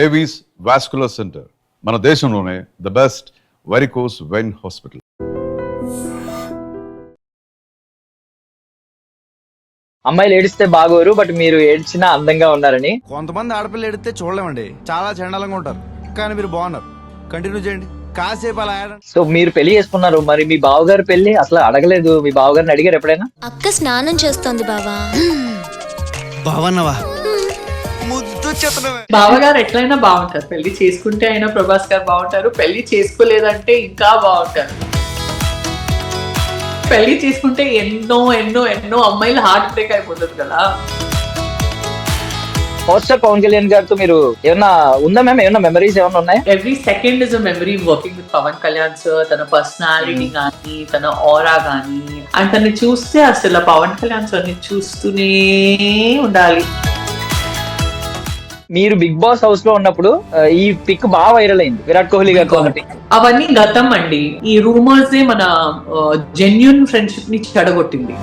Avis vascular centre మన దేశంలోనే the best varicose vein hospital. అమ్మాయిలు ఏడిస్తే బాగోరు, బట్ మీరు ఏడ్చినా అందంగా ఉన్నారని. కొంతమంది ఆడపిల్ల ఏడిస్తే చూడలేమండి, చాలా చండాలంగా ఉంటారు, కానీ మీరు బాగున్నారు. కంటిన్యూ చేయండి కాసేపు అలా. సో మీరు పెళ్లి చేసుకున్నారు, మరి మీ బావగారు పెళ్లి అసలు అడగలేదు? మీ బావగారిని అడిగారు ఎప్పుడైనా? అక్క స్నానం చేస్తోంది బావా. బావన్నవా? బావగారు ఎట్లయినా బాగుంటారు. పెళ్లి చేసుకుంటే అయినా ప్రభాస్ గారు బాగుంటారు, పెళ్లి చేసుకోలేదంటే ఇంకా బాగుంటారు. పెళ్లి చేసుకుంటే ఎన్నో ఎన్నో ఎన్నో అమ్మాయిలు హార్ట్ బ్రేక్ అయిపోతుంది కదా. పోస్టర్ పవన్ కళ్యాణ్ గారితో మీరు ఏమన్నా ఉందా మ్యామ్? ఏమన్నా మెమరీస్ ఏమన్నా ఉన్నాయా? Every second is a memory working with Pawan Kalyan sir. తన పర్సనాలిటీ కానీ, తన ఆరా కానీ, అండ్ తనని చూస్తే అసలు పవన్ కళ్యాణ్ సార్ ని చూస్తూనే ఉండాలి. మీరు బిగ్ బాస్ హౌస్ లో ఉన్నప్పుడు ఈ పిక్ బాగా వైరల్ అయింది, విరాట్ కోహ్లీ గారితో ఒకటి. అవన్నీ గతం అండి. ఈ రూమర్స్ మన జెన్యూన్ ఫ్రెండ్షిప్ ని చెడగొట్టింది.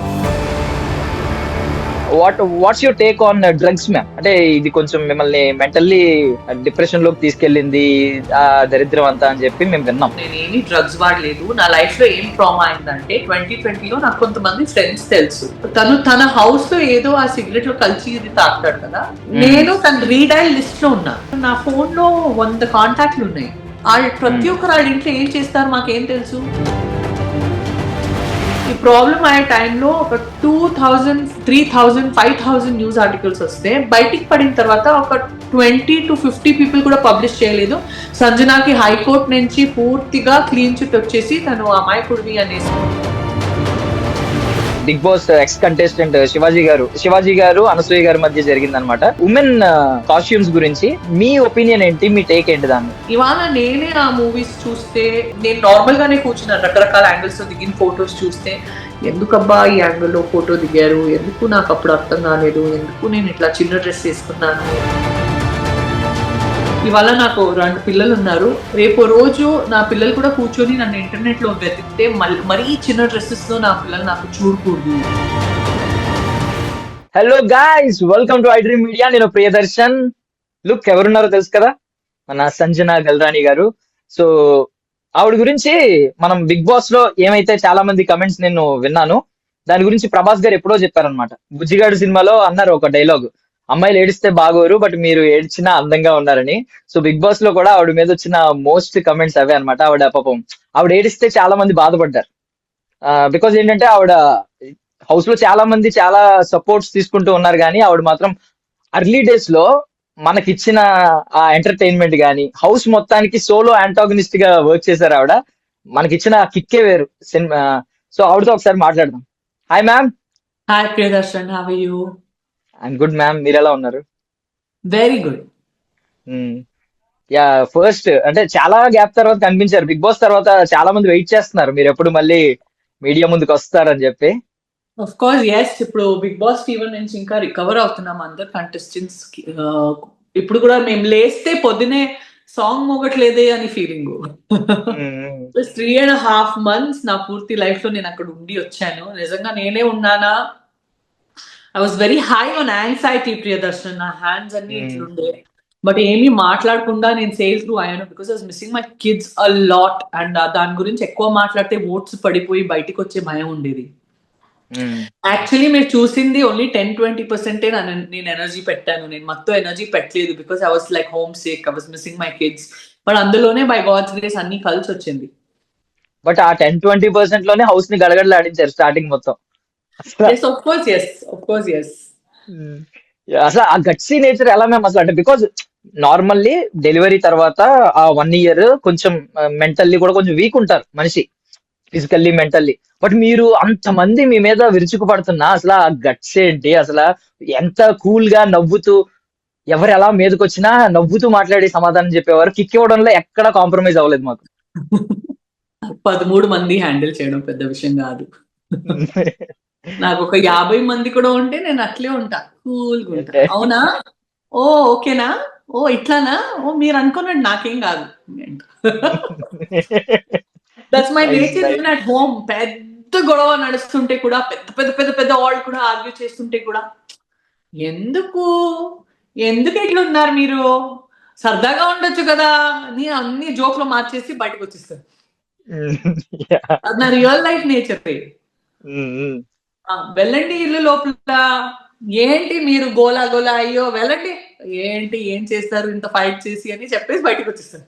What's your take on drugs ma'am? అంటే ఇది కొంచెం మిమ్మల్ని మెంటల్లీ డిప్రెషన్ లోకి తీసుకెళ్ళింది దరిద్రం అంతా అని చెప్పి మేము విన్నాం. నేనేమి డ్రగ్స్ వాడలేదు. నా లైఫ్ లో ఏం ట్రామా అయిందంటే 2020లో నాకు కొంతమంది ఫ్రెండ్స్ తెలుసు. తన హౌస్ లో ఏదో ఆ సిగరెట్ లో కలిసి ఇది తాగుతాడు కదా. నేను తన రీడైల్ లిస్ట్ లో ఉన్నా. నా ఫోన్ లో 100 కాంటాక్ట్లు ఉన్నాయి. వాళ్ళు ప్రతి ఒక్కరు వాళ్ళ ఇంట్లో ఏం చేస్తారు మాకేం తెలుసు. ఈ ప్రాబ్లం అయ్యే టైంలో ఒక 2000, 3000, 5000 న్యూస్ ఆర్టికల్స్ వస్తే బయటికి పడిన తర్వాత ఒక 20 to 50 పీపుల్ కూడా పబ్లిష్ చేయలేదు. సంజనాకి హైకోర్టు నుంచి పూర్తిగా క్లీన్ చిట్ వచ్చేసి తను అమాయకుడివి అనేసి. Bigg Boss ex contestant Shivaji garu Anasuya గారి మధ్య జరిగింది అనమాట. ఉమెన్ కాస్ట్యూమ్స్ గురించి మీ ఒపీనియన్ ఏంటి? మీ టేక్ ఏంటి దాన్ని? ఇవాళ నేనే ఆ మూవీస్ చూస్తే, నేను నార్మల్ గానే కూర్చున్నాను, రకరకాల యాంగిల్స్ లో దిగిన ఫొటోస్ చూస్తే ఎందుకబ్బా ఈ యాంగిల్ లో ఫోటో దిగారు, ఎందుకు నాకు అప్పుడు అర్థం కాలేదు, ఎందుకు నేను ఇట్లా చిన్న డ్రెస్ వేసుకున్నాను. ఇవాళ నాకు 2 పిల్లలు ఉన్నారు. రేపు రోజు నా పిల్లలు కూడా కూర్చొని నన్ను ఇంటర్నెట్ లో వెతికితే మరీ చిన్న డ్రెస్సెస్ లో నా పిల్లలు నాకు చూడకూడదు. Hello guys, welcome to I dream media. నేను ప్రియదర్శన్. లుక్ ఎవరున్నారో తెలుసు కదా, మన సంజన గల్రాణి గారు. సో ఆవిడ గురించి మనం బిగ్ బాస్ లో ఏమైతే చాలా మంది కమెంట్స్ నేను విన్నాను, దాని గురించి ప్రభాస్ గారు ఎప్పుడో చెప్పారనమాట. బుజ్జిగాడు సినిమాలో అన్నారు ఒక డైలాగ్, అమ్మాయిలు ఏడిస్తే బాగోరు, బట్ మీరు ఏడ్చినా అందంగా ఉన్నారని. సో బిగ్ బాస్ లో కూడా ఆవిడ మీద వచ్చిన మోస్ట్ కమెంట్స్ అవే అనమాట. ఆవిడ ఏడిస్తే చాలా మంది బాధపడ్డారు. బికాజ్ ఏంటంటే ఆవిడ హౌస్ లో చాలా మంది చాలా సపోర్ట్స్ తీసుకుంటూ ఉన్నారు, కానీ ఆవిడ మాత్రం అర్లీ డేస్ లో మనకిచ్చిన ఆ ఎంటర్టైన్మెంట్ గానీ, హౌస్ మొత్తానికి సోలో యాంటాగనిస్ట్ గా వర్క్ చేశారు ఆవిడ. మనకిచ్చిన కిక్కే వేరు సినిమా. సో ఆవిడతో ఒకసారి మాట్లాడదాం. Hi ma'am. Hi Priyadarshan, how are you? I'm good ma'am, మీరు ఎలా ఉన్నారు? Very good. యా, ఫస్ట్ అంటే చాలా గ్యాప్ తర్వాత కనిపించారు. బిగ్ బాస్ తర్వాత చాలా మంది వెయిట్ చేస్తున్నారు మీరు ఎప్పుడు మళ్ళీ మీడియా ముందుకు వస్తారని చెప్పి. Of course yes. ఇప్పుడు బిగ్ బాస్ ఫీవర్ నుంచి ఇంకా రికవర్ అవుతున్నాం అందరు కంటెస్టెంట్స్. ఇప్పుడు కూడా మేము లేస్తే పొద్దునే సాంగ్ మోగట్లేదే అని ఫీలింగ్. 3.5 months నా పూర్తి లైఫ్ లో నేను అక్కడ ఉండి వచ్చాను. నిజంగా నేనే ఉన్నానా? I was very high on anxiety Priyadarshan. నా హ్యాండ్స్ అన్ని ఇట్లుండే, బట్ ఏమీ మాట్లాడకుండా నేను సేల్ త్రూ అయ్యాను. Because I was missing my kids a lot. And దాని గురించి ఎక్కువ మాట్లాడితే ఓట్స్ పడిపోయి బయటికి వచ్చే భయం ఉండేది. యాక్చువల్లీ మీరు చూసింది ఓన్లీ 10-20% నేను ఎనర్జీ పెట్టాను. నేను మొత్తం ఎనర్జీ పెట్టలేదు, because I was like homesick, I was missing my kids. But అందులోనే బై గాడ్స్ గ్రేస్ అన్ని కలిసి వచ్చింది. బట్ ఆ 10-20% లోనే హౌస్ ని గడగడలాడించారు స్టార్టింగ్ మొత్తం. అసలు ఆ గట్సీ నేచర్ ఎలా మేము అసలు అంటే, బికాజ్ నార్మల్లీ డెలివరీ తర్వాత ఆ 1 year కొంచెం మెంటల్లీ కూడా కొంచెం వీక్ ఉంటారు మనిషి, ఫిజికల్లీ మెంటల్లీ. బట్ మీరు అంతమంది మీ మీద విరుచుకుపడుతున్నా అసలు ఆ గట్స్ ఏంటి? అసలు ఎంత కూల్ గా నవ్వుతూ, ఎవరు ఎలా మీదకొచ్చినా నవ్వుతూ మాట్లాడి సమాధానం చెప్పేవారు. కిక్ ఇవ్వడంలో ఎక్కడ కాంప్రమైజ్ అవ్వలేదు మాకు. 13 మంది హ్యాండిల్ చేయడం పెద్ద విషయం కాదు. నాకు ఒక 50 మంది కూడా ఉంటే నేను అట్లే ఉంటా, కూల్గా ఉంటా. అవునా, ఓ ఓకేనా, ఓ ఇట్లానా, ఓ మీరు అనుకున్నట్టు నాకేం కాదు. That's my nature. Even at home పెద్ద గొడవ నడుస్తుంటే కూడా, పెద్ద పెద్ద పెద్ద పెద్ద వాళ్ళు కూడా ఆర్గ్యూ చేస్తుంటే కూడా, ఎందుకు ఎందుకు ఎట్లా ఉన్నారు మీరు, సరదాగా ఉండొచ్చు కదా అని అన్ని జోక్ లో మార్చేసి బయటకు వచ్చేస్తాను. అది నా రియల్ లైఫ్ నేచర్. వెళ్ళండి ఇల్లు లోపల, ఏంటి మీరు గోలా గోలా, అయ్యో వెళ్ళండి, ఏంటి ఏం చేస్తారు ఇంత ఫైట్ చేసి అని చెప్పేసి బయటకు వచ్చేస్తాను.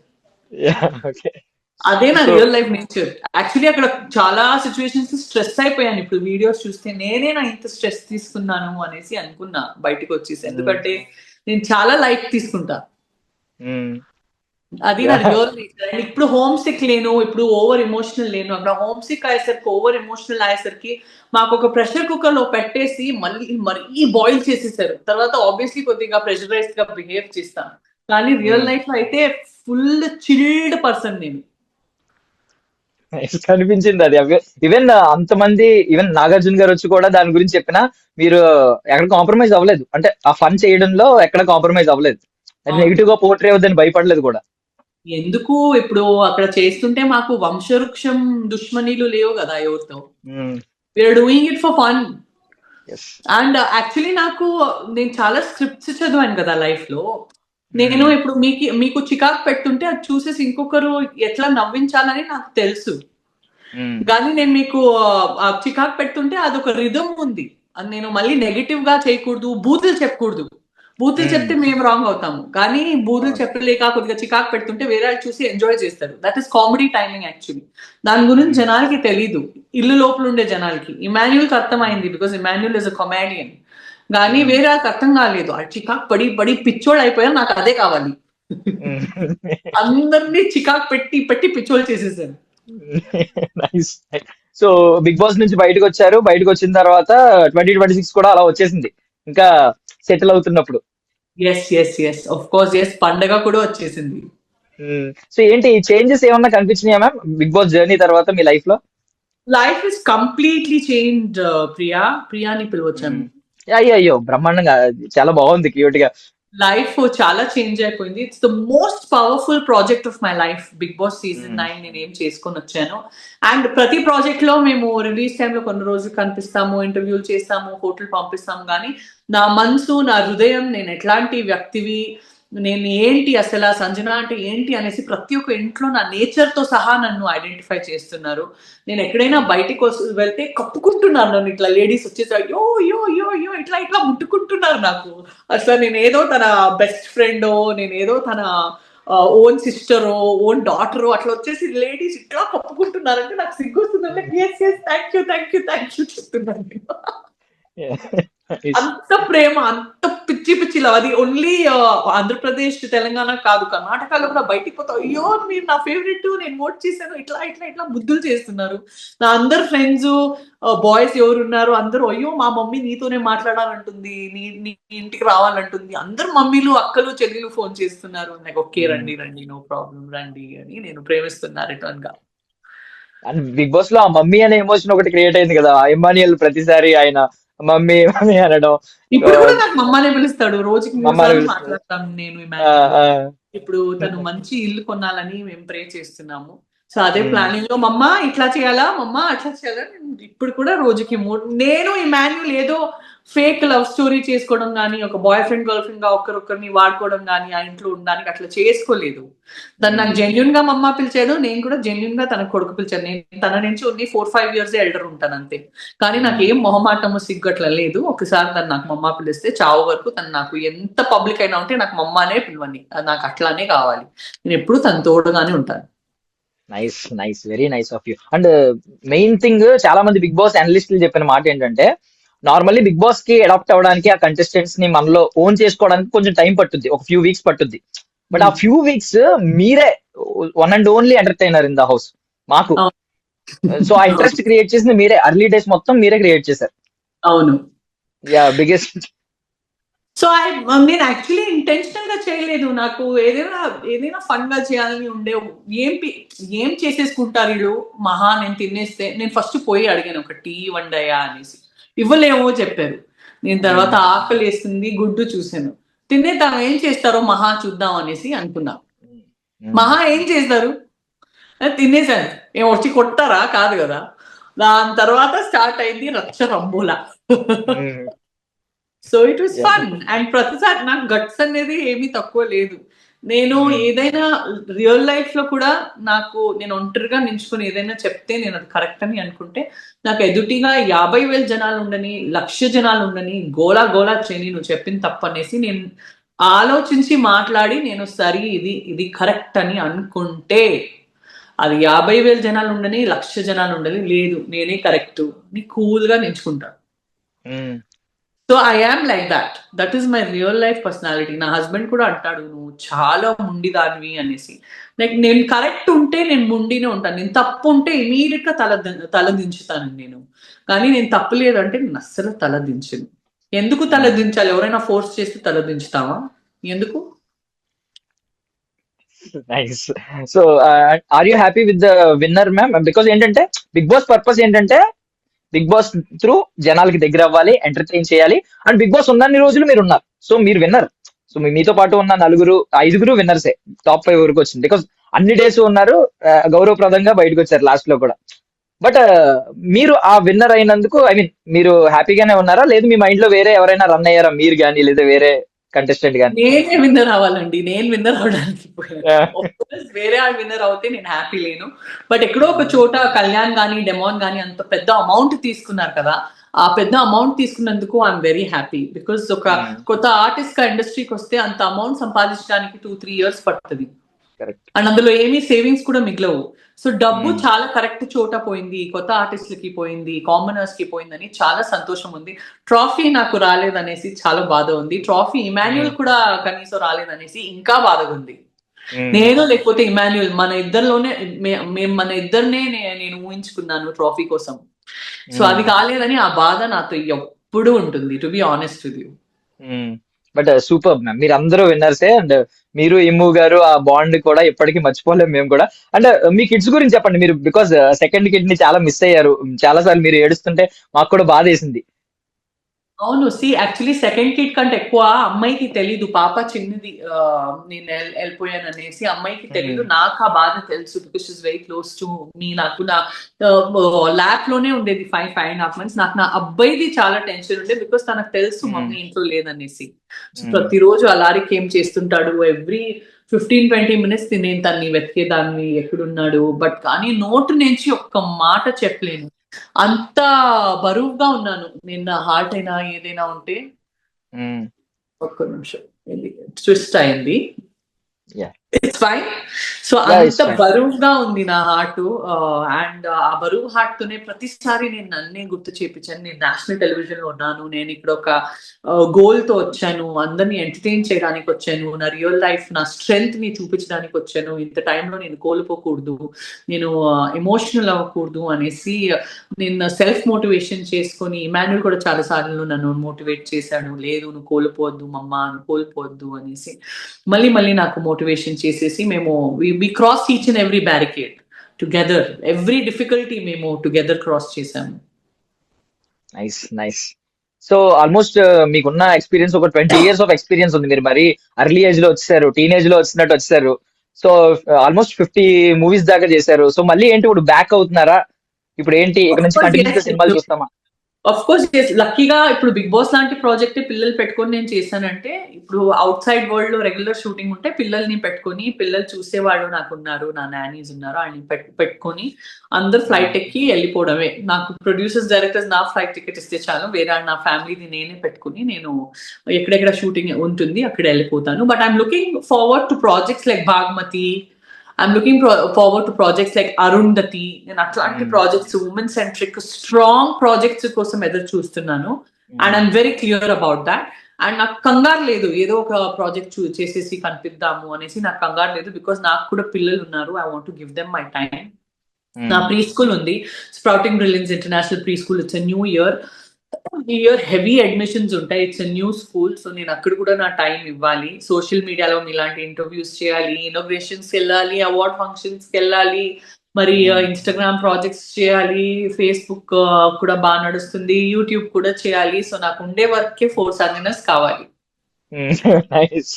అదే నా రియల్ లైఫ్ నేచర్. యాక్చువల్లీ అక్కడ చాలా సిచ్యువేషన్స్ స్ట్రెస్ అయిపోయాను. ఇప్పుడు వీడియోస్ చూస్తే నేనేనా ఇంత స్ట్రెస్ తీసుకున్నాను అనేసి అనుకున్నా బయటకు వచ్చేసి. ఎందుకంటే నేను చాలా లైట్ తీసుకుంటా. అది నా రియల్ నేచర్. ఇప్పుడు హోమ్ సిక్ లేను, ఇప్పుడు ఓవర్ ఎమోషనల్ లేను. అక్కడ హోమ్ సిక్ అయ్యేసరికి, ఓవర్ ఎమోషనల్ అయ్యేసరికి మాకు ఒక ప్రెషర్ కుక్కర్ లో పెట్టేసి మరీ బాయిల్ చేసేసారు. తర్వాత ఆబ్వియస్లీ కొద్దిగా ప్రెషరైజ్ గా బిహేవ్ చేస్తాను. కానీ రియల్ లైఫ్ లో అయితే ఫుల్ చిల్డ్ పర్సన్ నేను. కనిపించింది అది. ఈవెన్ అంతమంది, ఈవెన్ నాగార్జున గారు వచ్చి కూడా దాని గురించి చెప్పినా మీరు ఎక్కడ కాంప్రమైజ్ అవ్వలేదు. అంటే ఆ ఫన్ చేయడంలో ఎక్కడ కాంప్రమైజ్ అవ్వలేదు. అది నెగిటివ్ గా పోర్ట్రే అవుద్దని భయపడలేదు కూడా. ఎందుకు ఇప్పుడు అక్కడ చేస్తుంటే మాకు వంశవృక్షం దుష్మనీలు లేవు కదా ఎవరితో. We are doing it for fun. And actually నేను చాలా స్క్రిప్ట్స్ చదివాను కదా లైఫ్ లో. నేను ఇప్పుడు మీకు చికాకు పెడుతుంటే అది చూసేసి ఇంకొకరు ఎట్లా నవ్వించాలని నాకు తెలుసు. కానీ నేను మీకు చికాకు పెడుతుంటే అదొక రిథమ్ ఉంది. అది నేను మళ్ళీ నెగిటివ్ గా చేయకూడదు, బూతులు చెప్పకూడదు. బూతులు చెప్తే మేము రాంగ్ అవుతాము. కానీ బూతులు చెప్పలేక కొద్దిగా చికాకు పెడుతుంటే వేరే వాళ్ళు చూసి ఎంజాయ్ చేస్తారు. That is comedy timing actually. దాని గురించి జనాలకి తెలీదు, ఇల్లు లోపల ఉండే జనాలకి. ఇమాన్యుల్ కి అర్థమైంది, because Emmanuel is a comedian. కానీ వేరే వాళ్ళకి అర్థం కాలేదు. ఆ చికాకు పడి పిచ్చోళ్ళు అయిపోయారు. నాకు అదే కావాలి. అందరినీ చికాకు పెట్టి పిచ్చోళ్ళు చేసేసారు. సో బిగ్ బాస్ నుంచి బయటకు వచ్చారు. బయటకు వచ్చిన తర్వాత 2026 కూడా అలా వచ్చేసింది, ఇంకా సెటిల్ అవుతున్నప్పుడు. ఎస్ ఆఫ్ కోర్స్, ఎస్ పండగ కూడా వచ్చేసింది. సో ఏంటి చేంజెస్ ఏమన్నా కనిపించినాయా మ్యామ్ బిగ్ బాస్ జర్నీ తర్వాత మీ లైఫ్ లో? Life is completely changed. ప్రియాని పిలవచ్చాను. అయ్యో బ్రహ్మాండంగా, చాలా బాగుంది, క్యూట్ గా. లైఫ్ చాలా చేంజ్ అయిపోయింది. It's the most powerful project of my life. Bigg Boss season 9 నేను ఏం చేసుకొని వచ్చాను. అండ్ ప్రతి ప్రాజెక్ట్ లో మేము రిలీజ్ టైంలో కొన్ని రోజులు కనిపిస్తాము, ఇంటర్వ్యూలు చేస్తాము, హోటల్ పంపిస్తాము. కానీ నా మనసు, నా హృదయం, నేను ఎట్లాంటి వ్యక్తివి, నేను ఏంటి, అసలు సంజన అంటే ఏంటి అనేసి ప్రతి ఒక్క ఇంట్లో నా నేచర్ తో సహా నన్ను ఐడెంటిఫై చేస్తున్నారు. నేను ఎక్కడైనా బయటికి వెళ్తే కప్పుకుంటున్నారు నన్ను. ఇట్లా లేడీస్ వచ్చేసి అయ్యో యో యో యో ఇట్లా ముట్టుకుంటున్నారు నాకు. అసలు నేనేదో తన బెస్ట్ ఫ్రెండో, నేనేదో తన ఓన్ సిస్టరో, ఓన్ డాటరో అట్లా వచ్చేసి లేడీస్ ఇట్లా కప్పుకుంటున్నారంటే నాకు సిగ్గు వస్తుందంటే థ్యాంక్ యూ చెప్తున్నాను. అంత ప్రేమ, అంత పిచ్చి లవ్. అది ఓన్లీ ఆంధ్రప్రదేశ్, తెలంగాణ కాదు, కర్ణాటకలో కూడా బయటికి పోతా అయ్యో మీరు నా ఫేవరెట్, నేను ఓట్ చేశాను, ఇట్లా ముద్దులు చేస్తున్నారు. నా అందరు ఫ్రెండ్స్ బాయ్స్ ఎవరు ఉన్నారు అందరూ అయ్యో మా మమ్మీ నీతోనే మాట్లాడాలంటుంది, నీ ఇంటికి రావాలంటుంది. అందరు మమ్మీలు, అక్కలు, చెల్లెలు ఫోన్ చేస్తున్నారు. నాకు ఓకే రండి నో ప్రాబ్లం రండి అని నేను ప్రేమిస్తున్నా రిటర్న్ గా. అండ్ బిగ్ బాస్ లో ఆ మమ్మీ అనే ఎమోషన్ ఒకటి క్రియేట్ అయింది కదా. ఇమాన్యుయల్ ప్రతిసారి ఆయన మమ్మీ అనడం. ఇప్పుడు కూడా నాకు మమ్మనే పిలుస్తాడు. రోజుకి 3 సార్లు మాట్లాడతాను నేను. ఇప్పుడు తను మంచి ఇల్లు కొనాలని మేము ప్రే చేస్తున్నాము. సో అదే ప్లానింగ్ లో మమ్మ ఇట్లా చేయాలా, మమ్మ అట్లా చేయాలా. ఇప్పుడు కూడా రోజుకి 3. నేను ఇమాన్యుయల్ ఏదో ఫేక్ లవ్ స్టోరీ చేసుకోవడం కానీ, ఒక బాయ్ ఫ్రెండ్ గర్ల్ ఫ్రెండ్ గా ఒకరిని వాడుకోవడం కానీ, ఆ ఇంట్లో ఉండడానికి అట్లా చేసుకోలేదు. తను నాకు జెన్యున్ గా మమ్మ పిలిచాడు, నేను కూడా జెన్యున్ గా తన కొడుకు పిలిచాను. నేను తన నుంచి ఓన్లీ 4-5 years ఎల్డర్ ఉంటాను అంతే. కానీ నాకు ఏం మొహమాటము, సిగ్గు అట్లా లేదు. ఒకసారి తను నాకు మమ్మ పిలిస్తే చావు వరకు తను నాకు ఎంత పబ్లిక్ అయినా ఉంటే నాకు మమ్మ అనే పిలవని, నాకు అట్లానే కావాలి. నేను ఎప్పుడు తన తోడుగానే ఉంటాను. Nice very nice of you. And main thing, చాలా మంది బిగ్ బాస్ అనలిస్టులు చెప్పిన మాట ఏంటంటే, నార్మల్లీ బిగ్ బాస్ కి అడాప్ట్ అవ్వడానికి, ఆ కంటెస్టెంట్స్ ని మనలో ఓన్ చేసుకోవడానికి కొంచెం టైం పట్టుద్ది, ఒక ఫ్యూ వీక్స్ పట్టుద్ది. బట్ ఆ ఫ్యూ వీక్స్ మీరే one and only entertainer in the house మాకు. సో ఆ ఇంట్రెస్ట్ క్రియేట్ చేసింది మీరే. అర్లీ డేస్ మొత్తం మీరే క్రియేట్ చేశారు. అవును, బిగ్గెస్ట్. సో నేను యాక్చువల్లీ ఇంటెన్షనల్ గా చేయలేదు. నాకు ఏదైనా ఫన్ గా చేయాలని ఉండే. ఏం చేసేసుకుంటారు వీళ్ళు మహా, నేను తినేస్తే. నేను ఫస్ట్ పోయి అడిగాను, ఒక టీ వండయా అనేసి. ఇవ్వలేమో చెప్పారు. నేను తర్వాత ఆకలి వేస్తుంది, గుడ్డు చూసాను, తినేద్దాం ఏం చేస్తారో మహా చూద్దాం అనేసి అనుకున్నా. మహా ఏం చేస్తారు, తినేసాను. ఏం వచ్చి కొట్టారా? కాదు కదా. దాని తర్వాత స్టార్ట్ అయింది రచ్చ రంబుల. So it was fun. And ప్రతిసారి నాకు గట్స్ అనేది ఏమీ తక్కువ లేదు. నేను ఏదైనా రియల్ లైఫ్ లో కూడా నేను ఒంటరిగా నించుకొని ఏదైనా చెప్తే నేను అది కరెక్ట్ అని అనుకుంటే నాకు ఎదుటిగా 50,000 జనాలు ఉండని 1,00,000 జనాలు ఉండని గోలా గోలా చేయని నువ్వు చెప్పింది తప్పు అనేసి నేను ఆలోచించి మాట్లాడి నేను సరి ఇది కరెక్ట్ అని అనుకుంటే అది 50,000 జనాలు ఉండని 1,00,000 జనాలు ఉండని లేదు నేనే కరెక్ట్ ని కూల్ గా నించుకుంటా. So I am like that is my real life personality. నా హస్బెండ్ కూడా అంటాడు నువ్వు చాలా ముండిదానివి అనేసి. లైక్ నేను కరెక్ట్ ఉంటే నేను ముండినే ఉంటాను, నేను తప్పు ఉంటే ఇమీడియట్ గా తల దించుతాను నేను. కానీ నేను తప్పు లేదంటే నేను అస్సలు తల దించను. ఎందుకు తల దించాలి? ఎవరైనా ఫోర్స్ చేస్తే తల దించుతావా? ఎందుకు? Nice. So are you happy with the winner ma'am? Because ఏంటంటే బిగ్ బాస్ పర్పస్ ఏంటంటే బిగ్ బాస్ త్రూ జనాలకి దగ్గర అవ్వాలి, ఎంటర్టైన్ చేయాలి. అండ్ బిగ్ బాస్ ఉన్నన్ని రోజులు మీరు ఉన్నారు, సో మీరు విన్నర్. సో మీతో పాటు ఉన్న 5 విన్నర్సే టాప్ 5 వరకు వచ్చింది. బికాస్ అన్ని డేస్ ఉన్నారు, గౌరవప్రదంగా బయటకు వచ్చారు లాస్ట్ లో కూడా. బట్ మీరు ఆ విన్నర్ అయినందుకు ఐ మీన్ మీరు హ్యాపీగానే ఉన్నారా, లేదు మీ మైండ్ లో వేరే ఎవరైనా రన్ అయ్యారా, మీరు కానీ లేదా వేరే కంటెస్టెంట్ కానీ? నేనే విన్నర్ అవ్వాలండి, నేను విన్నర్ అవడానికి వేరే వాళ్ళు విన్నర్ అవుతే నేను హ్యాపీ లేను. బట్ ఎక్కడో ఒక చోట కళ్యాణ్ గానీ డెమాన్ గానీ అంత పెద్ద అమౌంట్ తీసుకున్నారు కదా, ఆ పెద్ద అమౌంట్ తీసుకున్నందుకు ఐఎమ్ వెరీ హ్యాపీ. బికాస్ ఒక కొత్త ఆర్టిస్ట్ గా ఇండస్ట్రీకి వస్తే అంత అమౌంట్ సంపాదించడానికి 2-3 years పడుతుంది. అండ్ అందులో ఏమీ సేవింగ్స్ కూడా మిగలవు. సో డబ్బు చాలా కరెక్ట్ చోట పోయింది, కొత్త ఆర్టిస్టులకి పోయింది, కామనర్స్ కి పోయిందని చాలా సంతోషం ఉంది. ట్రాఫీ నాకు రాలేదనేసి చాలా బాధ ఉంది. ట్రాఫీ ఇమాన్యుల్ కూడా కనీసం రాలేదనేసి ఇంకా బాధగా ఉంది. నేను లేకపోతే ఇమాన్యుల్ మన ఇద్దరినే నేను ఊహించుకున్నాను ట్రాఫీ కోసం. సో అది కాలేదని ఆ బాధ నాతో ఎప్పుడు ఉంటుంది, to be honest with you. But super ma'am, మీరు అందరూ విన్నర్సే. అండ్ మీరు ఇమ్ము గారు ఆ బాండ్ కూడా ఎప్పటికీ మర్చిపోలేము మేము కూడా. అండ్ మీ కిడ్స్ గురించి చెప్పండి. మీరు బికాస్ సెకండ్ కిడ్ ని చాలా మిస్ అయ్యారు, చాలా సార్లు మీరు ఏడుస్తుంటే మాకు కూడా బాధ వేసింది. అవును, యాక్చువల్లీ సెకండ్ కిడ్ కంటే ఎక్కువ అమ్మాయికి తెలీదు, పాప చిన్నది నేను వెళ్ళిపోయాను అనేసి అమ్మాయికి తెలీదు. నాకు ఆ బాధ తెలుసు, because is very close to me. నాకు నా ల్యాబ్ లోనే ఉండేది 5.5 months. నాకు నా అబ్బాయిది చాలా టెన్షన్ ఉండే, బికాస్ తనకు తెలుసు మమ్మీ ఇంట్లో లేదనేసి. ప్రతిరోజు అలారికి ఏం చేస్తుంటాడు, ఎవ్రీ 15-20 minutes నేను తన్ని వెతికేదాన్ని ఎక్కడున్నాడు. బట్ కానీ నోటు నుంచి ఒక్క మాట చెప్పలేను, అంత బరువుగా ఉన్నాను నేను. నా హార్ట్ అయినా ఏదైనా ఉంటే ఒక్క నిమిషం ట్విస్ట్ అయింది, ఇట్స్ ఫైన్. సో అంత బరువుగా ఉంది నా హార్ట్. అండ్ ఆ బరువు హార్ట్ తోనే ప్రతిసారి నేను నన్నే గుర్తు చేపించాను, నేను నేషనల్ టెలివిజన్ లో ఉన్నాను, నేను ఇక్కడ ఒక గోల్ తో వచ్చాను, అందరినీ ఎంటర్టైన్ చేయడానికి వచ్చాను, నా రియల్ లైఫ్ నా స్ట్రెంగ్త్ ని చూపించడానికి వచ్చాను. ఇంత టైంలో నేను కోల్పోకూడదు, నేను ఎమోషనల్ అవ్వకూడదు అనేసి నేను సెల్ఫ్ మోటివేషన్ చేసుకొని, ఇమాన్యుల్ కూడా చాలా సార్లు నన్ను మోటివేట్ చేశాడు, లేదు నువ్వు కోల్పోవద్దు మమ్మా, నువ్వు కోల్పోవద్దు అనేసి మళ్ళీ నాకు మోటివేషన్ చేసేసి మేము we crossed each and every barricade together, every difficulty మేము together cross చేసాము. నైస్. సో ఆల్మోస్ట్ మీకున్న ఎక్స్పీరియన్స్ ఒక 20 years ఆఫ్ ఎక్స్పీరియన్స్ ఉంది. మీరు మరి అర్లీ ఏజ్ లో వచ్చేసారు, టీనేజ్ లో వచ్చినట్టు వచ్చారు. సో ఆల్మోస్ట్ 50 movies దాకా చేశారు. సో మళ్ళీ ఏంటి ఇప్పుడు బ్యాక్ అవుతున్నారా? ఇప్పుడు ఏంటి ఇక్కడ నుంచి కంటిన్యూగా సినిమాలు చూస్తామా? ఆఫ్ కోర్స్ లక్కీగా ఇప్పుడు బిగ్ బాస్ లాంటి ప్రాజెక్ట్ పిల్లలు పెట్టుకొని నేను చేశానంటే, ఇప్పుడు అవుట్ సైడ్ వరల్డ్ లో రెగ్యులర్ షూటింగ్ ఉంటే పిల్లల్ని పెట్టుకొని, పిల్లలు చూసేవాళ్ళు నాకు ఉన్నారు, నా నానీస్ ఉన్నారు, వాళ్ళని పెట్టుకొని అందరు ఫ్లైట్ ఎక్కి వెళ్ళిపోవడమే. నాకు ప్రొడ్యూసర్స్ డైరెక్టర్స్ నా ఫ్లైట్ టికెట్ ఇస్తే చాలు, వేరే నా ఫ్యామిలీని నేనే పెట్టుకుని నేను ఎక్కడెక్కడ షూటింగ్ ఉంటుంది అక్కడ వెళ్ళిపోతాను. But I'm looking forward to projects like Bhaagamathie, I'm looking forward to projects like Arundhati. నేను అట్లాంటి projects, women centric strong projects కోసం ఎదురు చూస్తున్నాను. And I'm very clear about that. And నాకు కంగారు లేదు ఏదో ఒక ప్రాజెక్ట్ చేసేసి కనిపిద్దాము అనేసి, నాకు కంగారు లేదు. బికాస్ నాకు కూడా పిల్లలు ఉన్నారు, I want to give them my time. నా ప్రీ స్కూల్ ఉంది, sprouting brilliance international pre school. It's new year, heavy admissions ఉంటాయి, ఇట్స్ న్యూ స్కూల్. సో నేను అక్కడ కూడా నా టైం ఇవ్వాలి. సోషల్ మీడియాలో మీలాంటి ఇంటర్వ్యూస్ చేయాలి, ఇన్నోగ్రేషన్స్ వెళ్ళాలి, అవార్డ్ ఫంక్షన్స్ వెళ్ళాలి, మరి ఇన్స్టాగ్రామ్ ప్రాజెక్ట్స్ చేయాలి, ఫేస్బుక్ కూడా బాగా నడుస్తుంది, యూట్యూబ్ కూడా చేయాలి. సో నాకు ఉండే వర్కే 4 summers కావాలి. Nice.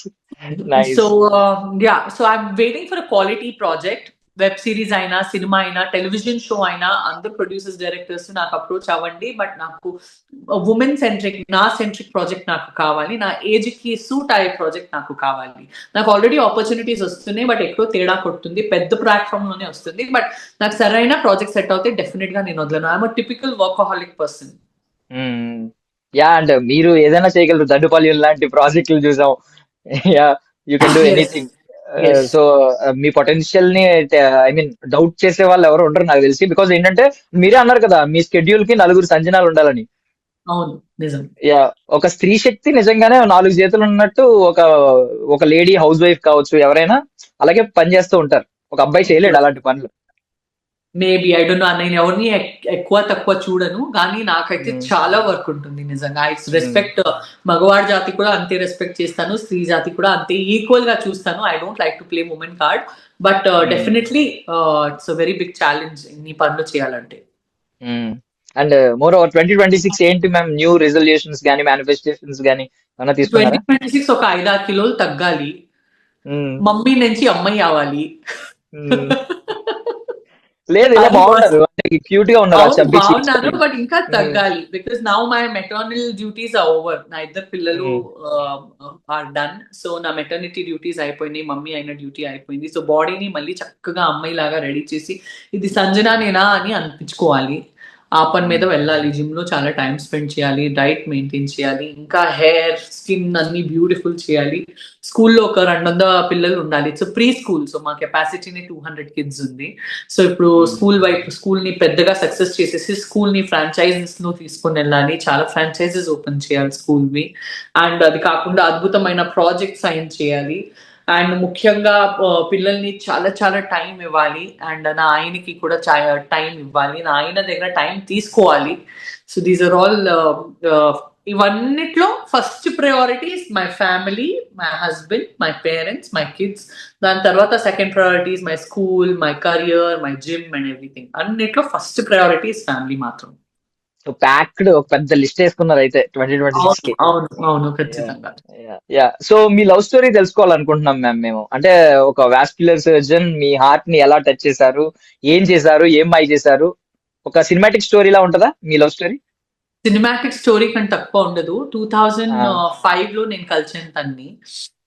So I'm waiting for a quality project. Web series అయినా, సినిమా అయినా, టెలివిజన్ షో అయినా అందరు ప్రొడ్యూసర్స్, డైరెక్టర్స్ నాకు అప్రోచ్ అవ్వండి. బట్ నాకు ఉమెన్ సెంట్రిక్, నా సెంట్రిక్ ప్రాజెక్ట్ నాకు కావాలి, నా ఏజ్ కి సూట్ అయ్యే ప్రాజెక్ట్ నాకు కావాలి. నాకు ఆల్రెడీ ఆపర్చునిటీస్ వస్తున్నాయి, బట్ ఎక్కడో తేడా కొడుతుంది. పెద్ద ప్లాట్ఫామ్ లోనే వస్తుంది, బట్ నాకు సరైన ప్రాజెక్ట్ సెట్ అవుతే డెఫినెట్ గా నేను వదలను. I'm typical workaholic person. Yeah, and మీరు ఏదైనా చేయగలరు. దడ్డుపాల్యం లాంటి ప్రాజెక్టులు చూసాం. Yeah, you can do Yes. Anything. Yes. So me potential ని ఐ మీన్ డౌట్ చేసే వాళ్ళు ఎవరు ఉండరు నాకు తెలిసి. బికాజ్ ఏంటంటే మీరే అన్నారు కదా మీ స్కెడ్యూల్ కి 4 సంజనాలు ఉండాలని. అవును, నిజం. యా, ఒక స్త్రీ శక్తి నిజంగానే 4 చేతులు ఉన్నట్టు ఒక లేడీ హౌస్ వైఫ్ కావచ్చు, ఎవరైనా అలాగే పని చేస్తూ ఉంటారు. ఒక అబ్బాయి చేయలేడు అలాంటి పనులు. మేబీ ఐ డోంట్ నో, నేను ఎవరిని ఎక్కువ తక్కువ చూడను, కానీ నాకైతే చాలా వర్క్ ఉంటుంది నిజంగా. ఐ రెస్పెక్ట్ మగవాడి జాతి కూడా అంతే రెస్పెక్ట్ చేస్తాను, స్త్రీ జాతి కూడా అంతే ఈక్వల్ గా చూస్తాను. I don't like to play women card, but definitely it's a very big challenge ఇన్ని పనులు చేయాలంటే. అండ్ మోర్ ఓవర్ 2026 ఏంటి మ్యామ్ న్యూ రిజల్యూషన్స్ గానీ మేనిఫెస్టేషన్స్ గానీ ఏమన్నా తీసుకున్నారా? 2026 ఒక 5-6 కిలోలు తగ్గాలి, మమ్మీ నుంచి అమ్మాయి అవ్వాలి. లేదు, ఇలా బాగున్నారు, క్యూట్ గా ఉన్నారు. బాగున్నాను, బట్ ఇంకా తగ్గాలి. Because now my maternal duties are over. నా ఇద్దరు పిల్లలు ఆర్ డన్. సో నా మెటర్నిటీ డ్యూటీస్ అయిపోయినాయి, మమ్మీ అయిన డ్యూటీ అయిపోయింది. సో బాడీని మళ్ళీ చక్కగా అమ్మాయి లాగా రెడీ చేసి ఇది సంజన నేనా అని అనిపించుకోవాలి. ఆ పని మీద వెళ్ళాలి. జిమ్ లో చాలా టైం స్పెండ్ చేయాలి, డైట్ మెయింటైన్ చేయాలి, ఇంకా హెయిర్, స్కిన్ అన్ని బ్యూటిఫుల్ చేయాలి. స్కూల్లో ఒక 200 పిల్లలు ఉండాలి. ఇట్స్ ప్రీ స్కూల్, సో మా కెపాసిటీని 200 కిడ్స్ ఉంది. సో ఇప్పుడు స్కూల్ ని పెద్దగా సక్సెస్ చేసేసి స్కూల్ ని ఫ్రాంచైజెస్ లో తీసుకొని వెళ్ళాలి. చాలా ఫ్రాంచైజెస్ ఓపెన్ చేయాలి స్కూల్ వి. అండ్ అది కాకుండా అద్భుతమైన ప్రాజెక్ట్స్ సైన్ చేయాలి. అండ్ ముఖ్యంగా పిల్లల్ని చాలా చాలా టైం ఇవ్వాలి. అండ్ నా ఆయనకి కూడా టైం ఇవ్వాలి, నా ఆయన దగ్గర టైం తీసుకోవాలి. సో దీస్ ఆర్ ఆల్ ఇవన్నిట్లో first priorities my family, my husband, my parents, my kids. దాని తర్వాత second priorities my school, my career, my gym and everything. అన్నిట్లో ఫస్ట్ ప్రయారిటీస్ ఫ్యామిలీ మాత్రం. సో ప్యాక్డ్ ఒక పెద్ద లిస్ట్ వేసుకున్నారు అయితే 2026 కి. అవును అవును, ఖచ్చితంగా. యా, సో మీ లవ్ స్టోరీ తెలుసుకోవాలనుకుంటున్నాం మ్యామ్ మేము. అంటే ఒక వాస్క్యులర్ సర్జన్ మీ హార్ట్ ని ఎలా టచ్ చేశారు, ఏం చేశారు, ఏం మాయ చేశారు? ఒక సినిమాటిక్ స్టోరీ లా ఉంటదా మీ లవ్ స్టోరీ? సినిమాటిక్ స్టోరీ కంటే తక్కువ ఉండదు. 2005 లో నేను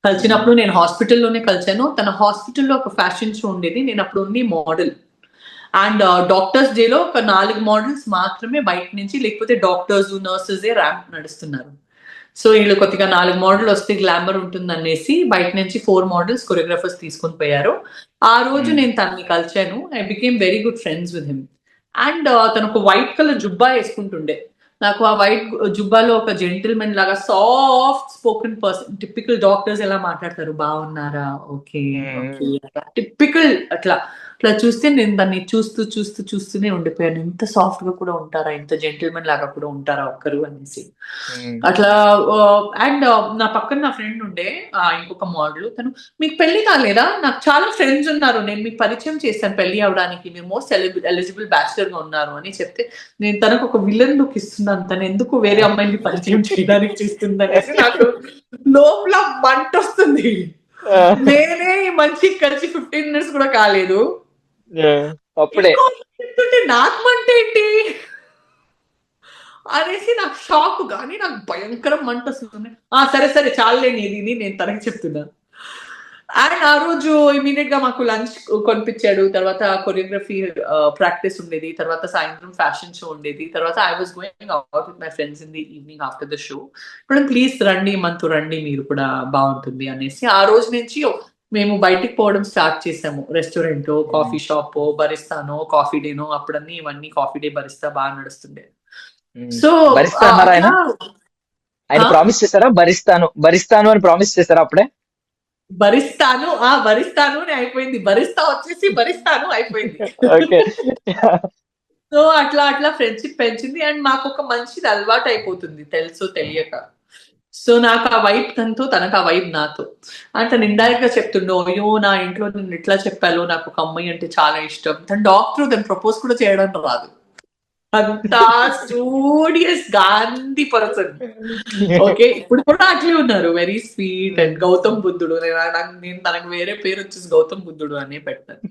కలిసినప్పుడు నేను హాస్పిటల్లోనే కలిసాను. తన హాస్పిటల్లో ఒక ఫ్యాషన్ షో ఉండేది, నేను అప్పుడు ఓన్లీ మోడల్. అండ్ డాక్టర్స్ డేలో ఒక 4 మోడల్స్ మాత్రమే బయట నుంచి, లేకపోతే డాక్టర్స్, నర్సెస్ ర్యాంప్ నడుస్తున్నారు. సో వీళ్ళు కొద్దిగా 4 మోడల్ వస్తే గ్లామర్ ఉంటుంది అనేసి బయట నుంచి 4 మోడల్స్ కొరియోగ్రాఫర్స్ తీసుకొని పోయారు. ఆ రోజు నేను తనని కలిచాను. I became very good friends with him. And తను ఒక వైట్ కలర్ జుబ్బా వేసుకుంటుండే. నాకు ఆ వైట్ జుబ్బాలో ఒక జెంటిల్మెన్ లాగా soft spoken person, typical doctors ఎలా మాట్లాడతారు, బాగున్నారా, ఓకే ఓకే, టిపికల్ అట్లా చూస్తే నేను దాన్ని చూస్తూనే ఉండిపోయాను. ఇంత సాఫ్ట్ గా కూడా ఉంటారా, ఇంత జెంటిల్మెన్ లాగా కూడా ఉంటారా ఒక్కరు అనేసి అట్లా. అండ్ నా పక్కన నా ఫ్రెండ్ ఉండే ఇంకొక మోడల్, తను మీకు పెళ్లి కాలేదా, నాకు చాలా ఫ్రెండ్స్ ఉన్నారు, నేను మీకు పరిచయం చేస్తాను పెళ్లి అవడానికి, మీరు మోస్ట్ ఎలిజిబుల్ బ్యాచిలర్ గా ఉన్నారు అని చెప్తే, నేను తనకు ఒక విలన్ లుక్ ఇస్తున్నాను, తను ఎందుకు వేరే అమ్మాయిని పరిచయం చేయడానికి చూస్తుంది అనేసి నాకు లోపల మంట వస్తుంది. నేనే మంచి కలిసి 15 minutes కూడా కాలేదు, అప్పుడే నాకు మంట ఏంటి అనేసి నాకు షాక్. కానీ నాకు భయంకరం మంట వస్తుంది. సరే సరే చాలేని ఇది నేను తనకి చెప్తున్నా. అండ్ ఆ రోజు ఇమీడియట్ గా మాకు లంచ్ కొనిపించాడు. తర్వాత కొరియోగ్రఫీ ప్రాక్టీస్ ఉండేది, తర్వాత సాయంత్రం ఫ్యాషన్ షో ఉండేది. తర్వాత I was going out with my friends in the evening after the show. ఇప్పుడు ప్లీజ్ రండి, మనతో రండి, మీరు కూడా బాగుంటుంది అనేసి ఆ రోజు నుంచి మేము బయటికి పోవడం స్టార్ట్ చేసాము. రెస్టారెంట్, కాఫీ షాప్, బరిస్తానో, కాఫీ డేనో, అప్పుడన్నీ ఇవన్నీ కాఫీ డే బరిస్తా బాగా నడుస్తుండే. సో ఆయన ప్రామిస్ చేశారా, భరిస్తాను అని ప్రామిస్ చేశారా అప్పుడే? భరిస్తాను అని అయిపోయింది, భరిస్తా వచ్చేసి భరిస్తాను అయిపోయింది. సో అట్లా ఫ్రెండ్షిప్ పెంచింది. అండ్ మాకు ఒక మంచిది అలవాటు అయిపోతుంది తెలుసో తెలియక. సో నాకు ఆ వైబ్ తనతో, తనకు ఆ వైబ్ నాతో. అంటే తను ఇండైరెక్ట్ గా చెప్తుండో, అయ్యో నా ఇంట్లో నేను ఇట్లా చెప్పాలో, నాకు ఒక అమ్మాయి అంటే చాలా ఇష్టం. తను డాక్టర్, తను ప్రపోజ్ కూడా చేయడం రాదు. అంత స్టూడియస్ గాంధీ పర్సన్. ఓకే, ఇప్పుడు కూడా అట్లే ఉన్నారు, వెరీ స్వీట్ అండ్ గౌతమ్ బుద్ధుడు. నేను తనకు వేరే పేరు వచ్చేసి గౌతమ్ బుద్ధుడు అనే పెట్టాను.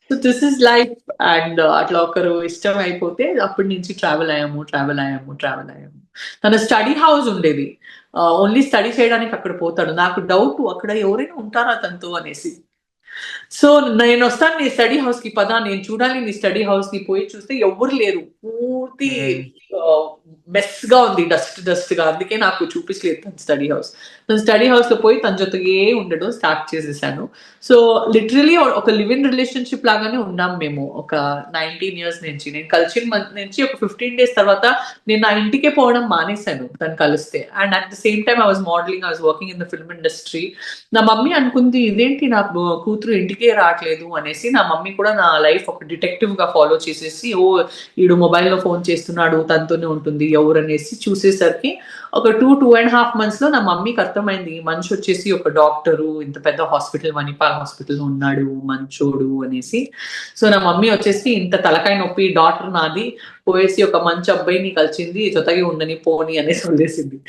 So this is life. And అట్లా ఒకరు ఇష్టం అయిపోతే అప్పటి నుంచి ట్రావెల్ అయ్యాము. తన స్టడీ హౌస్ ఉండేది, ఓన్లీ స్టడీ చేయడానికి అక్కడ పోతాడు. నాకు డౌట్ అక్కడ ఎవరైనా ఉంటారా తనతో అనేసి. సో నేను వస్తాను నీ స్టడీ హౌస్ కి పదా, నేను చూడాలి నీ స్టడీ హౌస్ కి. పోయి చూస్తే ఎవ్వరు లేరు, పూర్తి మెస్ గా ఉంది, డస్ట్ గా. అందుకే నాకు చూపించలేదు తన స్టడీ హౌస్. తన స్టడీ హౌస్ లో పోయి తన జొతగే ఉండడం స్టార్ట్ చేసేసాను. సో లిటరలీ ఒక లివ్ ఇన్ రిలేషన్షిప్ లాగానే ఉన్నాం మేము ఒక 19 years నుంచి. నేను కలిసిన నుంచి ఒక 15 days తర్వాత నేను నా ఇంటికే పోవడం మానేశాను తను కలిస్తే. And at the same time I was modelling, I was working in the film industry. నా మమ్మీ అనుకుంది ఇదేంటి నా కూతురు ఇంటికే రావట్లేదు అనేసి. నా మమ్మీ కూడా నా లైఫ్ ఒక డిటెక్టివ్ గా ఫాలో చేసేసి, ఓ ఈడు మొబైల్లో ఫోన్ చేస్తున్నాడు, తనతోనే ఉంటుంది ఎవరు అనేసి చూసేసరికి ఒక 2.5 months లో నా మమ్మీకి అర్థమైంది ఈ మనిషి వచ్చేసి ఒక డాక్టరు, ఇంత పెద్ద హాస్పిటల్, మణిపాల్ హాస్పిటల్ ఉన్నాడు, మంచోడు అనేసి. సో నా మమ్మీ వచ్చేసి ఇంత తలకాయ నొప్పి, డాక్టర్ నాది, పోయేసి ఒక మంచి అబ్బాయిని కలిసింది, జొతగి ఉండని పోని అనేసి వదిలేసింది.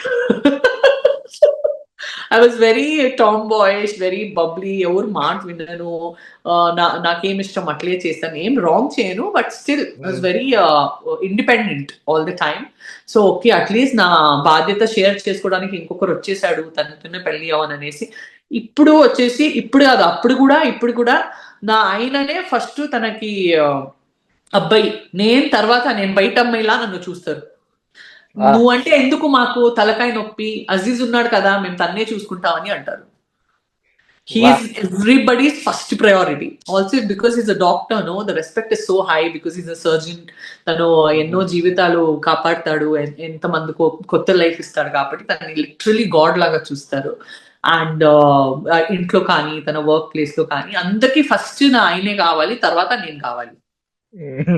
I was very tomboyish, very bubbly, ఎవరు మాట వినను, నాకేం ఇష్టం అట్లే చేస్తాను, ఏం రాంగ్ చేయను, but still I was very independent all the time. So okay, at least నా బాధ్యత షేర్ చేసుకోవడానికి ఇంకొకరు వచ్చేసాడు, తనతోనే పెళ్లి అవ్వననేసి. ఇప్పుడు వచ్చేసి, ఇప్పుడు కాదు ఇప్పుడు కూడా నా ఆయననే ఫస్ట్ తనకి అబ్బాయి, నేను తర్వాత నేను బయట అమ్మాయిలా నన్ను చూస్తారు. నువ్వంటే ఎందుకు మాకు తలకాయ నొప్పి, అజీజ్ ఉన్నాడు కదా మేము తన్నే చూసుకుంటామని అంటారు. He is everybody's first priority. Also because is a doctor, no the respect is so high, because is a surgeon. తను ఎన్నో జీవితాలు కాపాడతాడు, ఎంతమందికో కొత్త లైఫ్ ఇస్తాడు కాబట్టి తనని లిటరలీ గాడ్ లాగా చూస్తారు. అండ్ ఇంట్లో కానీ తన వర్క్ ప్లేస్ లో కానీ అందరికి ఫస్ట్ నా ఆయనే కావాలి, తర్వాత నేను కావాలి.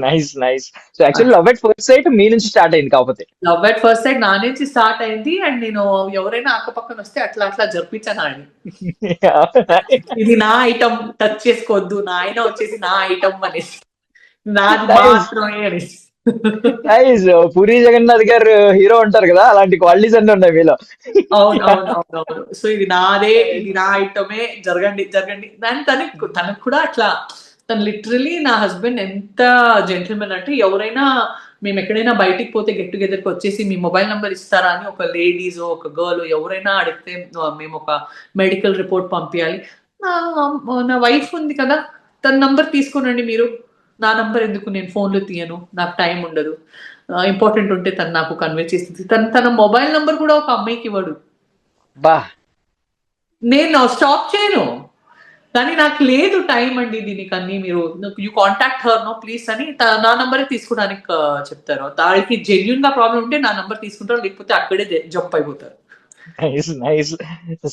Nice nice. So actually love at first sight మీ నుంచి స్టార్ట్ అయింది కాకపోతే. లవ్ ఎట్ ఫస్ట్ సైట్ నా నుంచి స్టార్ట్ అయింది. అండ్ నేను ఎవరైనా అక్కపక్కన వస్తే అట్లా జరిపించాను ఆయన. ఇది నా ఐటమ్, టచ్ చేసుకోవద్దు, నా ఆయన వచ్చేసి నా ఐటమ్ అనేసి, నాది మాత్రమే అనేసి. నైస్. పూరి జగన్నాథ్ గారు హీరో ఉంటారు కదా, అలాంటి క్వాలిటీస్ అన్ని ఉన్నాయి మీలో. అవును. సో ఇది నాదే, ఇది నా ఐటమే, జరగండి. దాని తనకు కూడా అట్లా. తను లిటరలీ నా హస్బెండ్ ఎంత జెంటిల్మెన్ అంటే, ఎవరైనా మేము ఎక్కడైనా బయటికి పోతే గెట్ టుగెదర్కి వచ్చేసి మీ మొబైల్ నెంబర్ ఇస్తారా అని ఒక లేడీస్, ఒక గర్ల్ ఎవరైనా అడిగితే మేము ఒక మెడికల్ రిపోర్ట్ పంపించాలి, నా వైఫ్ ఉంది కదా తన నంబర్ తీసుకోనండి మీరు, నా నంబర్ ఎందుకు, నేను ఫోన్లో తీయను, నాకు టైం ఉండదు, ఇంపార్టెంట్ ఉంటే తను నాకు కన్వే చేస్తుంది. తన మొబైల్ నంబర్ కూడా ఒక అమ్మాయికి ఇవ్వడు. నేను స్టాప్ చేయను, కానీ నాకు లేదు టైం అండి దీనికి అన్ని, మీరు you contact her no please అని నా నంబరే తీసుకోవడానికి చెప్తారు. దానికి జెన్యున్ గా ప్రాబ్లం ఉంటే నా నంబర్ తీసుకుంటారు, లేకపోతే అక్కడే జంప్ అయిపోతారు. నైస్.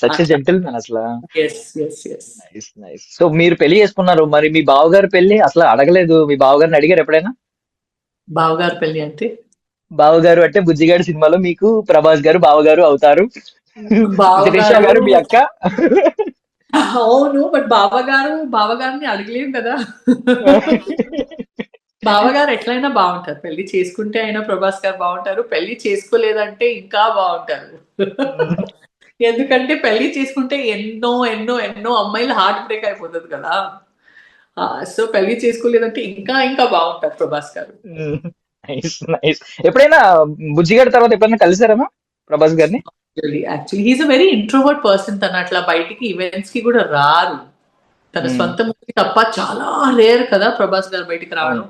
సచ్ ఎ జెంటిల్మెన్ అసలు. yes nice. సో మీరు పెళ్లి చేసుకున్నారు, మరి మీ బావగారు పెళ్లి అసలు అడగలేదు, మీ బావగారిని అడిగారు ఎప్పుడైనా? బావగారు పెళ్లి అంటే, బావగారు అంటే బుజ్జిగాడి సినిమాలో మీకు ప్రభాస్ గారు బావగారు అవుతారు, త్రిష గారు మీ అక్క. అవును, బట్ బావగారిని అడగలేము కదా. బావగారు ఎట్లయినా బాగుంటారు, పెళ్లి చేసుకుంటే అయినా ప్రభాస్ గారు బాగుంటారు, పెళ్లి చేసుకోలేదంటే ఇంకా బాగుంటారు. ఎందుకంటే పెళ్లి చేసుకుంటే ఎన్నో ఎన్నో ఎన్నో అమ్మాయిలు హార్ట్ బ్రేక్ అయిపోతుంది కదా. సో పెళ్లి చేసుకోలేదంటే ఇంకా బాగుంటారు ప్రభాస్ గారు. నైస్. ఎప్పుడైనా బుజ్జిగాడి తర్వాత ఎప్పుడైనా కలిసారమ్మా ప్రభాస్ గారిని? Actually he's a very introvert person. తను అట్లా బయటికి ఈవెంట్స్ కి కూడా రారు, తన సొంత మూవీ తప్ప. చాలా రేర్ కదా ప్రభాస్ గారు బయటికి రావడం.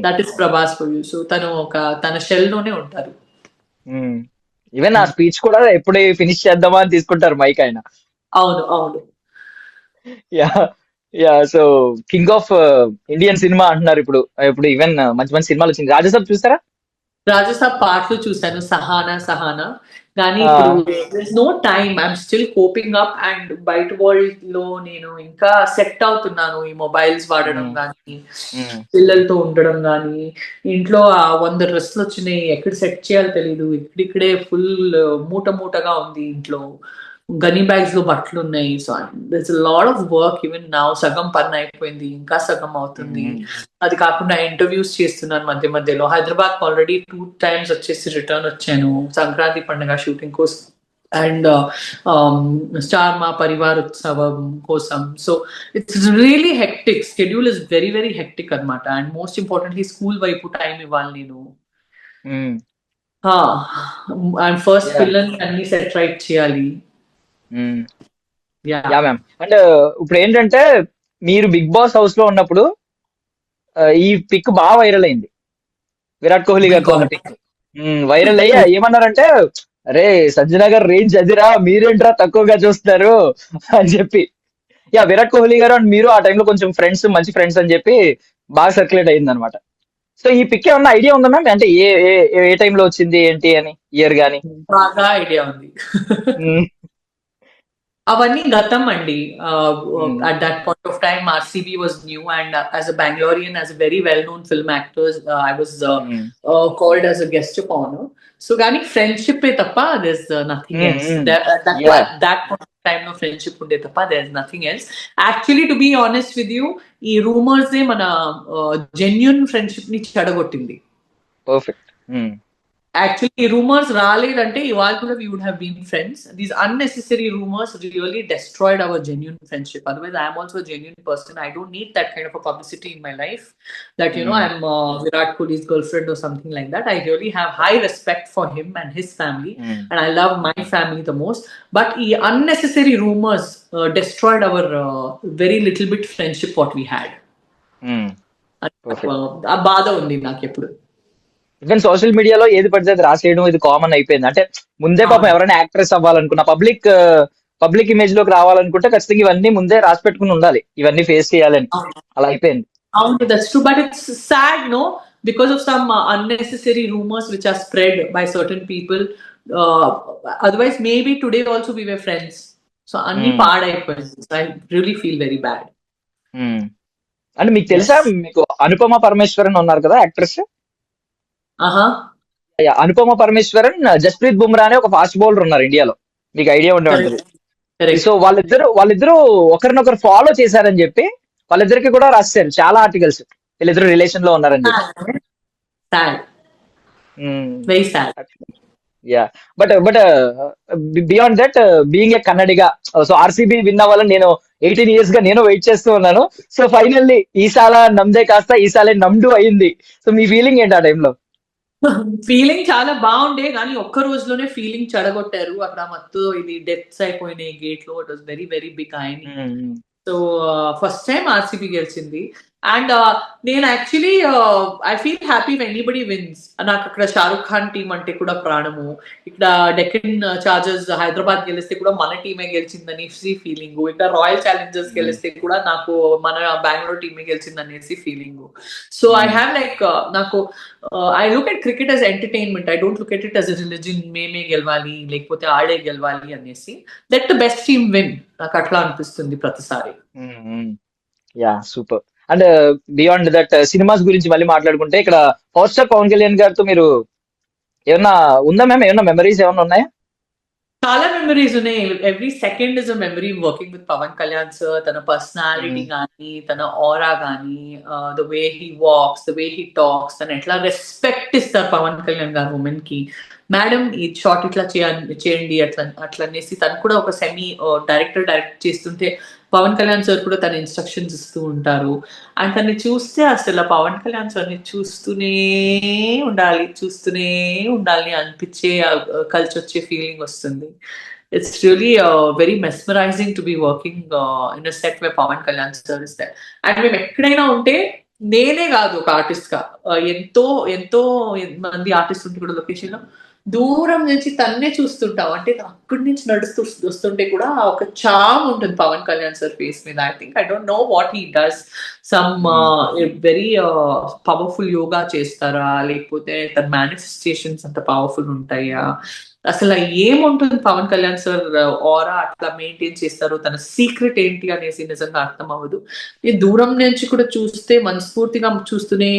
That is Prabhas for you. So తన షెల్ లోనే ఉంటారు. ఈవెన్ ఆ స్పీచ్ కూడా ఎప్పుడే ఫినిష్ చేద్దామా అని తీసుకుంటారు మైక్ ఆయన. అవును. Yeah. So king of Indian cinema అంటున్నారు ఇప్పుడు. ఈవెన్ మంచి మంచి సినిమాలు వచ్చింది. రాజసాబ్ చూసారా? రాజసాబ్ పాటలు చూసాను, సహానా. కానీ ఇప్పుడు no time, I'm still coping up. And బయట వరల్డ్ లో నేను ఇంకా సెట్ అవుతున్నాను. ఈ మొబైల్స్ వాడడం కానీ, పిల్లలతో ఉండడం కానీ, ఇంట్లో 100 డ్రెస్సులు వచ్చినాయి, ఎక్కడ సెట్ చేయాలో తెలీదు, ఇక్కడిక్కడే ఫుల్ మూటగా ఉంది ఇంట్లో. గనీ బ్యాగ్స్ లో బట్టలు ఉన్నాయి. So that's lot of work even now. సగం పని అయిపోయింది, ఇంకా సగం అవుతుంది. అది కాకుండా ఇంటర్వ్యూస్ చేస్తున్నాను మధ్య మధ్యలో. హైదరాబాద్ ఆల్రెడీ 2 times వచ్చేసి రిటర్న్ వచ్చాను సంక్రాంతి పండుగ షూటింగ్ కోసం అండ్ స్టార్ మా పరివార్ ఉత్సవం కోసం. So it's really hectic. Schedule is very very hectic అనమాట. అండ్ మోస్ట్ ఇంపార్టెంట్లీ స్కూల్ వైపు టైం ఇవ్వాలి నేను. And first Yeah. పిల్లల్ని అన్ని సెట్ రైట్ చేయాలి. Yeah ma'am. అండ్ ఇప్పుడు ఏంటంటే మీరు బిగ్ బాస్ హౌస్ లో ఉన్నప్పుడు ఈ పిక్ బాగా వైరల్ అయింది, విరాట్ కోహ్లీ గారితో ఉన్న పిక్ వైరల్ అయ్యి ఏమన్నారంటే, అరే సంజన గారు రేంజ్ అదిరా, మీరేంట్రా తక్కువగా చూస్తున్నారు అని చెప్పి. యా, విరాట్ కోహ్లీ గారు అండ్ మీరు ఆ టైంలో కొంచెం ఫ్రెండ్స్, మంచి ఫ్రెండ్స్ అని చెప్పి బాగా సర్క్యులేట్ అయింది అనమాట. సో ఈ పిక్ ఏమన్నా ఐడియా ఉందా మ్యామ్? అంటే ఏ ఏ ఏ టైంలో వచ్చింది ఏంటి అని, ఇయర్ గానీ? బాగా ఐడియా ఉంది. అవన్నీ గతం అండి. At that point of time RCB was new and as a Bangalorean, as a very well known film actor, I was called as a guest of honour. So కానీ ఫ్రెండ్షిప్ తప్ప there is nothing else. Yeah. That point of time లో friendship ఉండే తప్ప there is nothing else. Actually to be honest with you, ఈ rumours మన genuine friendship ని చెడగొట్టింది. Perfect. Actually, rumors రాలేదంటే ఇవాళ కూడా we would have been friends. These unnecessary rumors really destroyed our genuine friendship. Otherwise, I am also a genuine person. I don't need that kind of a publicity in my life that, you know, I'm Virat Kohli's girlfriend or something like that. I really have high respect for him and his family, and I love my family the most. But unnecessary rumors destroyed our very little bit friendship what we had. ఆ బాధ ఉంది నాకు ఎప్పుడు. Even social మీడియాలో ఏది పడితే అది రాసేయడం ఇది కామన్ అయిపోయింది. అంటే ముందే పాపం ఎవరైనా యాక్ట్రెస్ అవ్వాలనుకున్నా, పబ్లిక్ ఇమేజ్ లోకి రావాలనుకుంటే ఖచ్చితంగా ఇవన్నీ ముందే రాసి పెట్టుకుని ఉండాలి, ఇవన్నీ ఫేస్ చేయాలని. అలా అయిపోయింది. అవును, that's true, but it's sad, no, because of some unnecessary rumors which are spread by certain people. Otherwise, maybe today also we were friends. So అన్ని పాడైపోయింది. So I really feel very bad. అంటే మీకు తెలుసా, మీకు అనుపమ పరమేశ్వరన్ ఉన్నారు కదా actress, Anupama Parameswaran, Jasprit Bumrah అనే ఒక ఫాస్ట్ బౌలర్ ఉన్నారు ఇండియాలో, మీకు ఐడియా ఉండే ఉంటుంది. సో వాళ్ళిద్దరు ఒకరినొకరు ఫాలో చేశారని చెప్పి వాళ్ళిద్దరికి కూడా రాశారు చాలా ఆర్టికల్స్, వీళ్ళిద్దరు రిలేషన్ లో ఉన్నారని చెప్పి. Very sad. Yeah, but beyond that, being a Kannadiga, so RCB win అవ్వాలని నేను 18 years గా నేను వెయిట్ చేస్తూ ఉన్నాను. సో ఫైనల్లీ ఈసాల నమ్దే కాస్త ఈసాలే నమ్డు అయింది. సో మీ ఫీలింగ్ ఏంటి ఆ టైంలో? ఫీలింగ్ చాలా బాగుండే, కానీ ఒక్క రోజులోనే ఫీలింగ్ చెడగొట్టారు. అక్కడ మొత్తం ఇది డెత్స్ అయిపోయినాయి గేట్ లో. It was very very big అయిన. సో ఫస్ట్ టైం ఆర్సీబీ గెలిచింది. అండ్ నేను actually I feel happy when anybody wins. నాకు అక్కడ షారుఖ్ ఖాన్ టీం అంటే కూడా ప్రాణము. ఇక్కడ డెక్కన్ చార్జర్స్ హైదరాబాద్ గెలిస్తే కూడా మన టీమే గెలిచిందని ఫీలింగ్. ఇక్కడ రాయల్ ఛాలెంజర్స్ గెలిస్తే కూడా నాకు మన బెంగళూరు టీమే గెలిచిందనేసి feeling. So I have like, నాకు I look at cricket as entertainment. I don't look at it as a religion, మేమే గెలవాలి లేకపోతే ఆడే గెలవాలి అనేసి. Let the best team win, నాకు అట్లా అనిపిస్తుంది ప్రతిసారి. Yeah, super. And beyond that, cinemas గురించి మళ్ళీ మాట్లాడుకుంటే, ఇక్కడ పవర్ స్టార్ పవన్ కళ్యాణ్ గారితో మీరు ఏమన్నా ఉందా మ్యామ్? ఏమన్నా మెమరీస్ ఏమన్నా ఉన్నాయా? చాలా మెమరీస్ ఉన్నాయి. Every second is a memory working with Pawan Kalyan sir. తన పర్సనాలిటీ కానీ, తన ఆరా కానీ, the way he walks, the way he talks, తను ఎట్లా రెస్పెక్ట్ ఇస్తారు పవన్ కళ్యాణ్ గారు ఉమెన్ కి. మేడం ఈ షార్ట్ ఇట్లా చేయండి అట్లా అనేసి. తను కూడా ఒక సెమీ డైరెక్ట్ చేస్తుంటే పవన్ కళ్యాణ్ సార్ కూడా తన ఇన్స్ట్రక్షన్స్ ఇస్తూ ఉంటారు. అండ్ తన్ని చూస్తే అసలు పవన్ కళ్యాణ్ సార్ని చూస్తూనే ఉండాలి అనిపించే, కలిసి వచ్చే ఫీలింగ్ వస్తుంది. It's really very mesmerizing to be working in a set where Pawan Kalyan sir is there. And మేము ఎక్కడైనా ఉంటే, నేనే కాదు ఒక ఆర్టిస్ట్ గా, ఎంతో మంది ఆర్టిస్ట్ ఉంటే కూడా లొకేషన్ లో దూరం నుంచి తన్నే చూస్తుంటాం. అంటే అక్కడి నుంచి నడుస్తూ వస్తుంటే కూడా ఒక చామ్ ఉంటుంది పవన్ కళ్యాణ్ సార్ ఫేస్ మీద. I think, I don't know what he does. Some very powerful yoga చేస్తారా, లేకపోతే తన మేనిఫెస్టేషన్స్ అంత పవర్ఫుల్ ఉంటాయా, అసలు ఏముంటుంది పవన్ కళ్యాణ్ సార్ ఆరా అట్లా మెయింటైన్ చేస్తారు, తన సీక్రెట్ ఏంటి అనేసి నిజంగా అర్థం అవ్వదు. ఈ దూరం నుంచి కూడా చూస్తే మనస్ఫూర్తిగా చూస్తూనే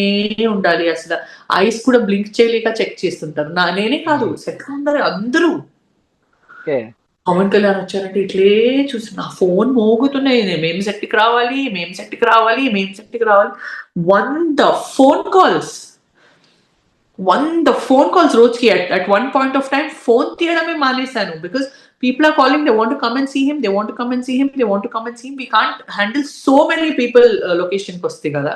ఉండాలి. అసలు ఐస్ కూడా బ్లింక్ చేయలేక చెక్ చేస్తుంటారు. నేనే కాదు, సెట్ అందరూ పవన్ కళ్యాణ్ వచ్చారంటే ఇట్లే చూసి నా ఫోన్ మోగుతున్నాయి. మేము సెట్కి రావాలి, మేము సెట్కి రావాలి, మేము సెట్కి రావాలి. 100 ఫోన్ కాల్స్, 100 ఫోన్ కాల్స్ రోజుకి. At one point of time phone తీయడమే మానేశాను. Because people are calling, they want to come and see him, they want to come and see him, they want to come and see him. We can't handle so many people లొకేషన్కి వస్తే కదా.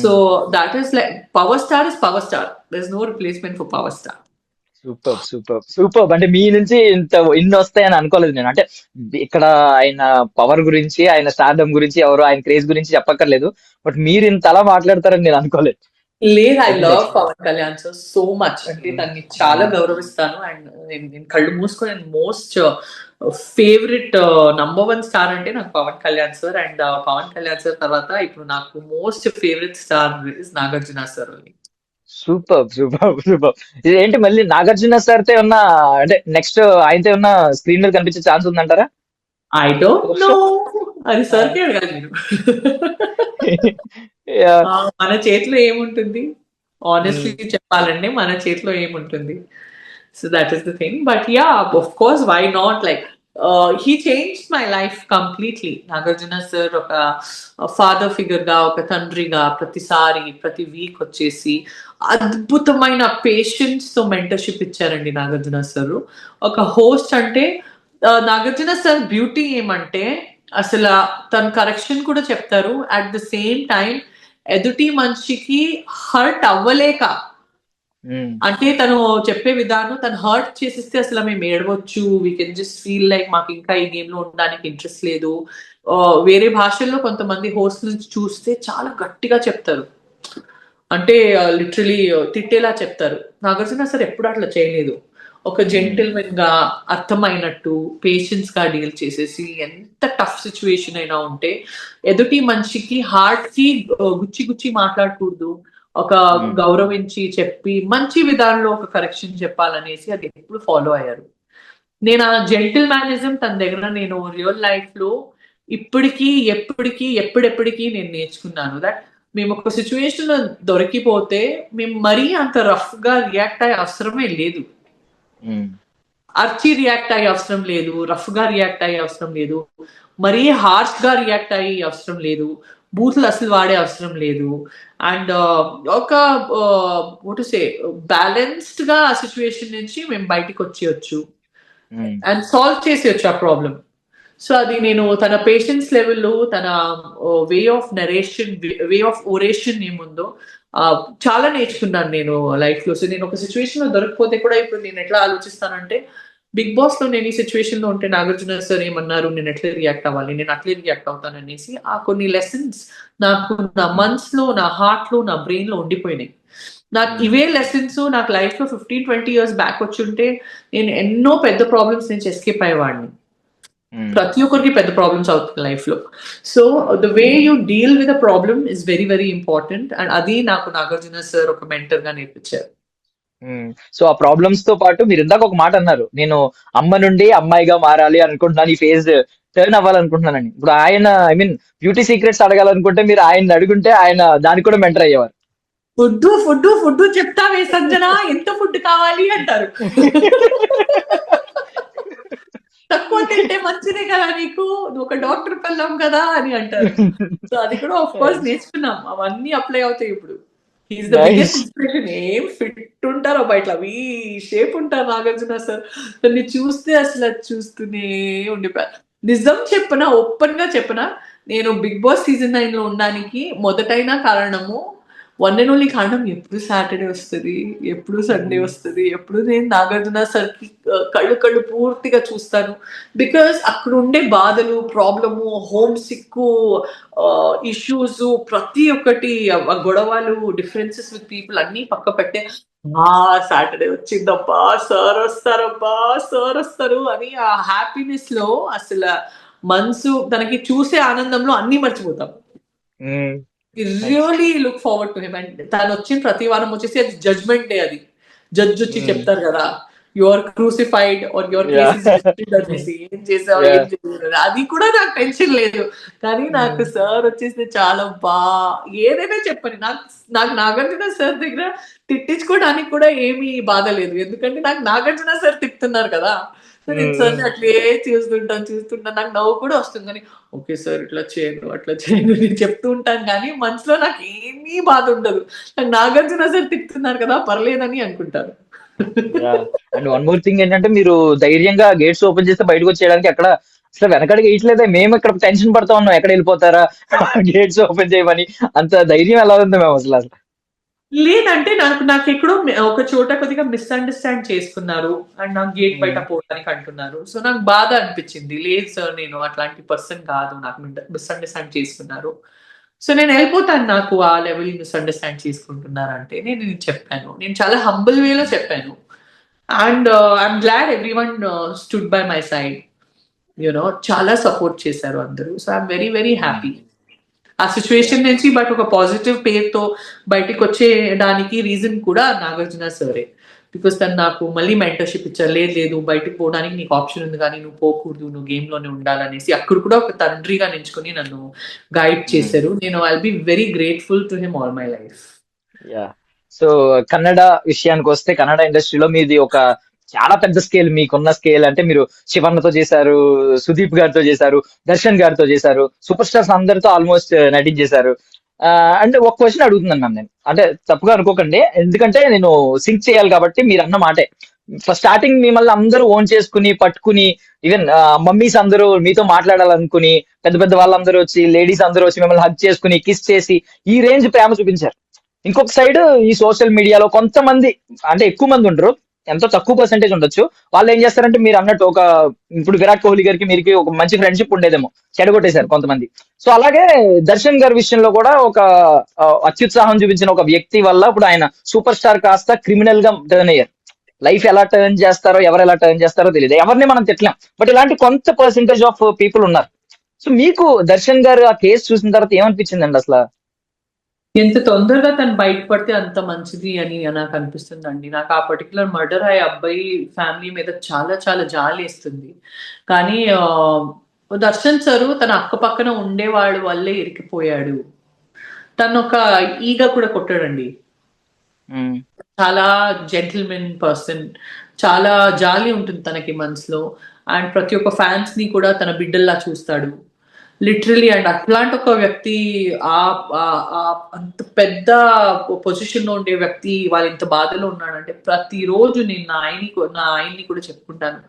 So that is like power star is power star. There is no replacement for power star. Super super super. అంటే మీ నుంచి ఇన్ని వస్తాయని అనుకోలేదు నేను. అంటే ఇక్కడ ఆయన పవర్ గురించి, ఆయన స్టార్డమ్ గురించి, ఎవరు ఆయన క్రేజ్ గురించి చెప్పక్కర్లేదు. బట్ మీరు ఇంత అలా మాట్లాడతారని నేను అనుకోలేదు. లేదు, I love Pawan Kalyan sir so much. అంటే తనని చాలా గౌరవిస్తాను. అండ్ నేను కళ్ళు మూసుకొని మోస్ట్ ఫేవరెట్ #1 స్టార్ అంటే నాకు Pawan Kalyan sir. And Pawan Kalyan sir తర్వాత ఇప్పుడు నాకు most favourite star is Nagarjuna sir. Super super super. ఏంటి మళ్ళీ నాగార్జున సార్ తో ఉన్న, అంటే నెక్స్ట్ ఆయనతో ఉన్న స్క్రీన్ మీద కనిపించే ఛాన్స్ ఉందంటారా? ఐ డోంట్ నో, అది సార్కే అడగాలి మీరు. Yeah. మన చేతిలో ఏముంటుంది, ఆనెస్ట్లీ చెప్పాలంటే మన చేతిలో ఏముంటుంది. So that is the thing. But yeah, of course, why not, like he change my life completely. Nagarjuna sir ఒక ఫాదర్ ఫిగర్ గా, ఒక తండ్రిగా ప్రతిసారి ప్రతి వీక్ వచ్చేసి అద్భుతమైన పేషెన్స్ తో మెంటర్షిప్ ఇచ్చారండి నాగార్జున సార్. ఒక హోస్ట్ అంటే నాగార్జున సార్ బ్యూటీ ఏమంటే అసలు తన కరెక్షన్ కూడా చెప్తారు. అట్ ద సేమ్ టైం ఎదుటి మనిషికి హర్ట్ అవ్వలేక, అంటే తను చెప్పే విధానం, తను హర్ట్ చేసిస్తే అసలు మేము ఏడవచ్చు, we can just feel like మాకు ఇంకా ఈ గేమ్ లో ఉండడానికి ఇంట్రెస్ట్ లేదు. వేరే భాషల్లో కొంతమంది హోస్ట్ నుంచి చూస్తే చాలా గట్టిగా చెప్తారు, అంటే లిటరలీ తిట్టేలా చెప్తారు. నాగార్జున సార్ ఎప్పుడు అట్లా చేయలేదు. ఒక జెంటిల్మెన్ గా, అర్థమైనట్టు, పేషెన్స్ గా డీల్ చేసేసి, ఎంత టఫ్ సిచ్యువేషన్ అయినా ఉంటే ఎదుటి మనిషికి హార్ట్ కి గుచ్చి గుచ్చి మాట్లాడకూడదు, ఒక గౌరవించి చెప్పి మంచి విధానంలో ఒక కరెక్షన్ చెప్పాలనేసి అది ఎప్పుడు ఫాలో అయ్యారు. నేను ఆ జెంటిల్ మేనిజం తన దగ్గర నేను రియల్ లైఫ్ లో ఇప్పటికీ ఎప్పుడెప్పటికీ నేను నేర్చుకున్నాను. దట్ మేము ఒక సిచ్యువేషన్ లో దొరికిపోతే మేము మరీ అంత రఫ్ గా రియాక్ట్ అయ్యే అవసరమే లేదు. అర్చి రియాక్ట్ అయ్యే అవసరం లేదు, రఫ్ గా రియాక్ట్ అయ్యే అవసరం లేదు, మరీ హార్ష్ గా రియాక్ట్ అయ్యే అవసరం లేదు, బూతులు అసలు వాడే అవసరం లేదు. అండ్ ఒక వాట్ టు సే బ్యాలెన్స్డ్ గా ఆ సిచ్యువేషన్ నుంచి మేము బయటికి వచ్చేయచ్చు అండ్ సాల్వ్ చేసేయచ్చు ఆ ప్రాబ్లం. సో అది నేను తన పేషెన్స్ లెవెల్లో, తన way of narration, way of oration ఏముందో చాలా నేర్చుకున్నాను నేను లైఫ్ లో. సో నేను ఒక సిచ్యువేషన్ లో దొరకపోతే కూడా ఇప్పుడు నేను ఎట్లా ఆలోచిస్తానంటే, బిగ్ బాస్ లో నేను ఈ సిచ్యువేషన్ లో ఉంటే నాగార్జున సార్ ఏమన్నారు, నేను ఎట్లా రియాక్ట్ అవ్వాలి, నేను అట్లే రియాక్ట్ అవుతాను అనేసి ఆ కొన్ని లెసన్స్ నాకు నా మనసులో, నా హార్ట్ లో, నా బ్రెయిన్ లో ఉండిపోయినాయి. నాకు ఇవే లెసన్స్ నాకు లైఫ్ లో 15-20 ఇయర్స్ బ్యాక్ వచ్చి ఉంటే నేను ఎన్నో పెద్ద ప్రాబ్లమ్స్ నుంచి ఎస్కేప్ అయ్యేవాడిని. ప్రతి ఒక్కరికి పెద్ద ప్రాబ్లమ్స్ అవుతుంది లైఫ్ లో. So the way you deal with a problem is very very important. And అది నాకు నాగార్జున సార్ ఒక మెంటర్ గా నేర్పించారు. సో ఆ ప్రాబ్లమ్స్ తో పాటు మీరు ఇందాక ఒక మాట అన్నారు, నేను అమ్మ నుండి అమ్మాయిగా మారాలి అనుకుంటున్నాను, ఈ ఫేజ్ టర్న్ అవ్వాలనుకుంటున్నానని. ఇప్పుడు ఆయన, ఐ మీన్ బ్యూటీ సీక్రెట్స్ అడగాలనుకుంటే మీరు ఆయన అడుగుంటే ఆయన దానికి కూడా మెంటర్ అయ్యేవారు. ఫుడ్ చెప్తావే సంజన, ఎంత ఫుడ్ కావాలి అంటారు. తక్కువ తింటే మంచిదే కదా నీకు, నువ్వు ఒక డాక్టర్ పెళ్ళాం కదా అని అంటారు. సో అది కూడా ఆఫ్ కోర్స్ నేర్చుకున్నాం, అవన్నీ అప్లై అవుతాయి ఇప్పుడు. He's the biggest inspiration. ఏం ఫిట్ ఉంటారో బయట, ఈ షేప్ ఉంటారు నాగార్జున సార్. దాన్ని చూస్తే అసలు చూస్తూనే ఉండిపోయారు. నిజం చెప్పనా, ఓపెన్ గా చెప్పనా, నేను బిగ్ బాస్ సీజన్ 9 లో ఉండడానికి మొదటైన కారణము, వన్ అండ్ ఓన్లీ కారణం, ఎప్పుడు సాటర్డే వస్తుంది, ఎప్పుడు సండే వస్తుంది, ఎప్పుడు నేను నాగార్జున సార్కి కళ్ళు పూర్తిగా చూస్తాను. బికాస్ అక్కడ ఉండే బాధలు, ప్రాబ్లము, హోమ్ సిక్కు, ఇష్యూస్, ప్రతి ఒక్కటి గొడవలు, డిఫరెన్సెస్ విత్ పీపుల్ అన్ని పక్క పెట్టే, సాటర్డే వచ్చిందబ్బా, సార్ వస్తారు అని ఆ హ్యాపీనెస్ లో అసలు మనసు తనకి చూసే ఆనందంలో అన్ని మర్చిపోతాం. Really look forward to him. And తను వచ్చిన ప్రతి వారం వచ్చేసి అది జడ్జ్మెంట్ డే, అది జడ్జ్ వచ్చి చెప్తారు కదా, your crucified or your cases ఏం చేసావు, ఏం చేయలేదు, అది కూడా నాకు టెన్షన్ లేదు. కానీ నాకు సార్ వచ్చేసి చాలా ఏదైనా చెప్పని, నాకు నాగార్జున సార్ దగ్గర తిట్టించుకోవడానికి కూడా ఏమీ బాధ లేదు, ఎందుకంటే నాకు నాగార్జున సార్ తిప్పుతున్నారు కదా. సో నేను సార్ అట్లే చూస్తుంటాను నాకు నవ్వు కూడా వస్తుంది కానీ ఓకే సార్ ఇట్లా చేయను అట్లా చేయను నేను చెప్తూ ఉంటాను కానీ మనసులో నాకు ఏమీ బాధ ఉండదు. నాకు నాగార్జున సార్ తిప్పుతున్నారు కదా పర్లేదని అనుకుంటాను. అండ్ వన్ మోర్ థింగ్ ఏంటంటే మీరు ధైర్యంగా గేట్స్ ఓపెన్ చేస్తే బయటకు వచ్చేయడానికి అక్కడ అసలు వెనకడికి వేయట్లేదే, మేము ఇక్కడ టెన్షన్ పడతా ఉన్నాం ఎక్కడ వెళ్ళిపోతారా గేట్స్ ఓపెన్ చేయమని. అంత ధైర్యం ఎలా ఉంది మేము అసలు అసలు లేదంటే నాకు ఎక్కడో ఒక చోట కొద్దిగా మిస్అండర్స్టాండ్ చేసుకున్నారు అండ్ నాకు గేట్ బయట పోవడానికి అంటున్నారు. సో నాకు బాధ అనిపించింది. లేదు సార్ నేను అట్లాంటి పర్సన్ కాదు, నాకు మిస్అండర్స్టాండ్ చేసుకున్నారు. సో నేను వెళ్ళిపోతాను, నాకు ఆ లెవెల్ మిస్అండర్స్టాండ్ చేసుకుంటున్నారంటే నేను ఇది చెప్పాను. నేను చాలా హంబుల్ వేలో చెప్పాను. And I'm glad every one stood by my side. చాలా సపోర్ట్ చేశారు అందరూ. So I'm very very happy ఆ సిచ్యువేషన్ నుంచి. బట్ ఒక పాజిటివ్ పేరుతో బయటకు వచ్చేయడానికి రీజన్ కూడా నాగార్జున సరే. బికాస్ తను నాకు మళ్ళీ మెంటర్షిప్ ఇచ్చారు. లేదు బయటకు పోవడానికి నీకు ఆప్షన్ ఉంది కానీ నువ్వు పోకూడదు, నువ్వు గేమ్ లోనే ఉండాలనేసి అక్కడ కూడా ఒక తండ్రిగా నించుకొని నన్ను గైడ్ చేశారు. నేను I be very grateful to him all my life. So Kannada విషయానికి వస్తే కన్నడ ఇండస్ట్రీలో మీది ఒక చాలా పెద్ద స్కేల్. మీకున్న స్కేల్ అంటే మీరు శివన్నతో చేశారు, సుదీప్ గారితో చేశారు, దర్శన్ గారితో చేశారు, సూపర్ స్టార్స్ అందరితో ఆల్మోస్ట్ నటించేశారు. అంటే ఒక క్వశ్చన్ అడుగుతున్నాను మ్యామ్ నేను, అంటే తప్పుగా అనుకోకండి, ఎందుకంటే నేను సింక్ చేయాలి కాబట్టి. మీరు అన్న మాటే స్టార్టింగ్ మిమ్మల్ని అందరూ ఓన్ చేసుకుని పట్టుకుని, ఈవెన్ మమ్మీస్ అందరూ మీతో మాట్లాడాలనుకుని, పెద్ద పెద్ద వాళ్ళందరూ వచ్చి, లేడీస్ అందరూ వచ్చి మిమ్మల్ని హగ్ చేసుకుని కిస్ చేసి ఈ రేంజ్ ప్రేమ చూపించారు. ఇంకొక సైడ్ ఈ సోషల్ మీడియాలో కొంతమంది, అంటే ఎక్కువ మంది ఉండరు, ఎంతో తక్కువ పర్సెంటేజ్ ఉండొచ్చు, వాళ్ళు ఏం చేస్తారంటే మీరు అన్నట్టు ఒక ఇప్పుడు విరాట్ కోహ్లీ గారికి మీరు ఒక మంచి ఫ్రెండ్షిప్ ఉండేదేమో, చెడగొట్టేశారు కొంతమంది. సో అలాగే దర్శన్ గారి విషయంలో కూడా ఒక అత్యుత్సాహం చూపించిన ఒక వ్యక్తి వల్ల ఇప్పుడు ఆయన సూపర్ స్టార్ కాస్త క్రిమినల్ గా టర్న్ అయ్యారు. లైఫ్ ఎలా టర్న్ చేస్తారో, ఎవరు ఎలా టర్న్ చేస్తారో తెలియదు, ఎవరిని మనం తిట్టలేం. బట్ ఇలాంటి కొంత పర్సెంటేజ్ ఆఫ్ పీపుల్ ఉన్నారు. సో మీకు దర్శన్ గారు ఆ కేసు చూసిన తర్వాత ఏమనిపించిందండి అసలు? ఎంత తొందరగా తను బయటపడితే అంత మంచిది అని నాకు అనిపిస్తుందండి. నాకు ఆ పర్టికులర్ మర్డర్ అయ్యే అబ్బాయి ఫ్యామిలీ మీద చాలా చాలా జాలి వేస్తుంది. కానీ దర్శన్ సారు తన అక్క పక్కన ఉండేవాడు వల్లే ఇరికిపోయాడు. తను ఒక ఈగ కూడా కొట్టాడండి. చాలా జెంటిల్మెన్ పర్సన్, చాలా జాలి ఉంటుంది తనకి మనసులో. అండ్ ప్రతి ఒక్క ఫ్యాన్స్ ని కూడా తన బిడ్డల్లా చూస్తాడు లిటరలీ. అండ్ అట్లాంటి ఒక వ్యక్తి అంత పెద్ద పొజిషన్ లో ఉండే వ్యక్తి వాళ్ళు ఇంత బాధలో ఉన్నాడంటే ప్రతిరోజు నేను నా ఆయన్ని కూడా చెప్పుకుంటాను,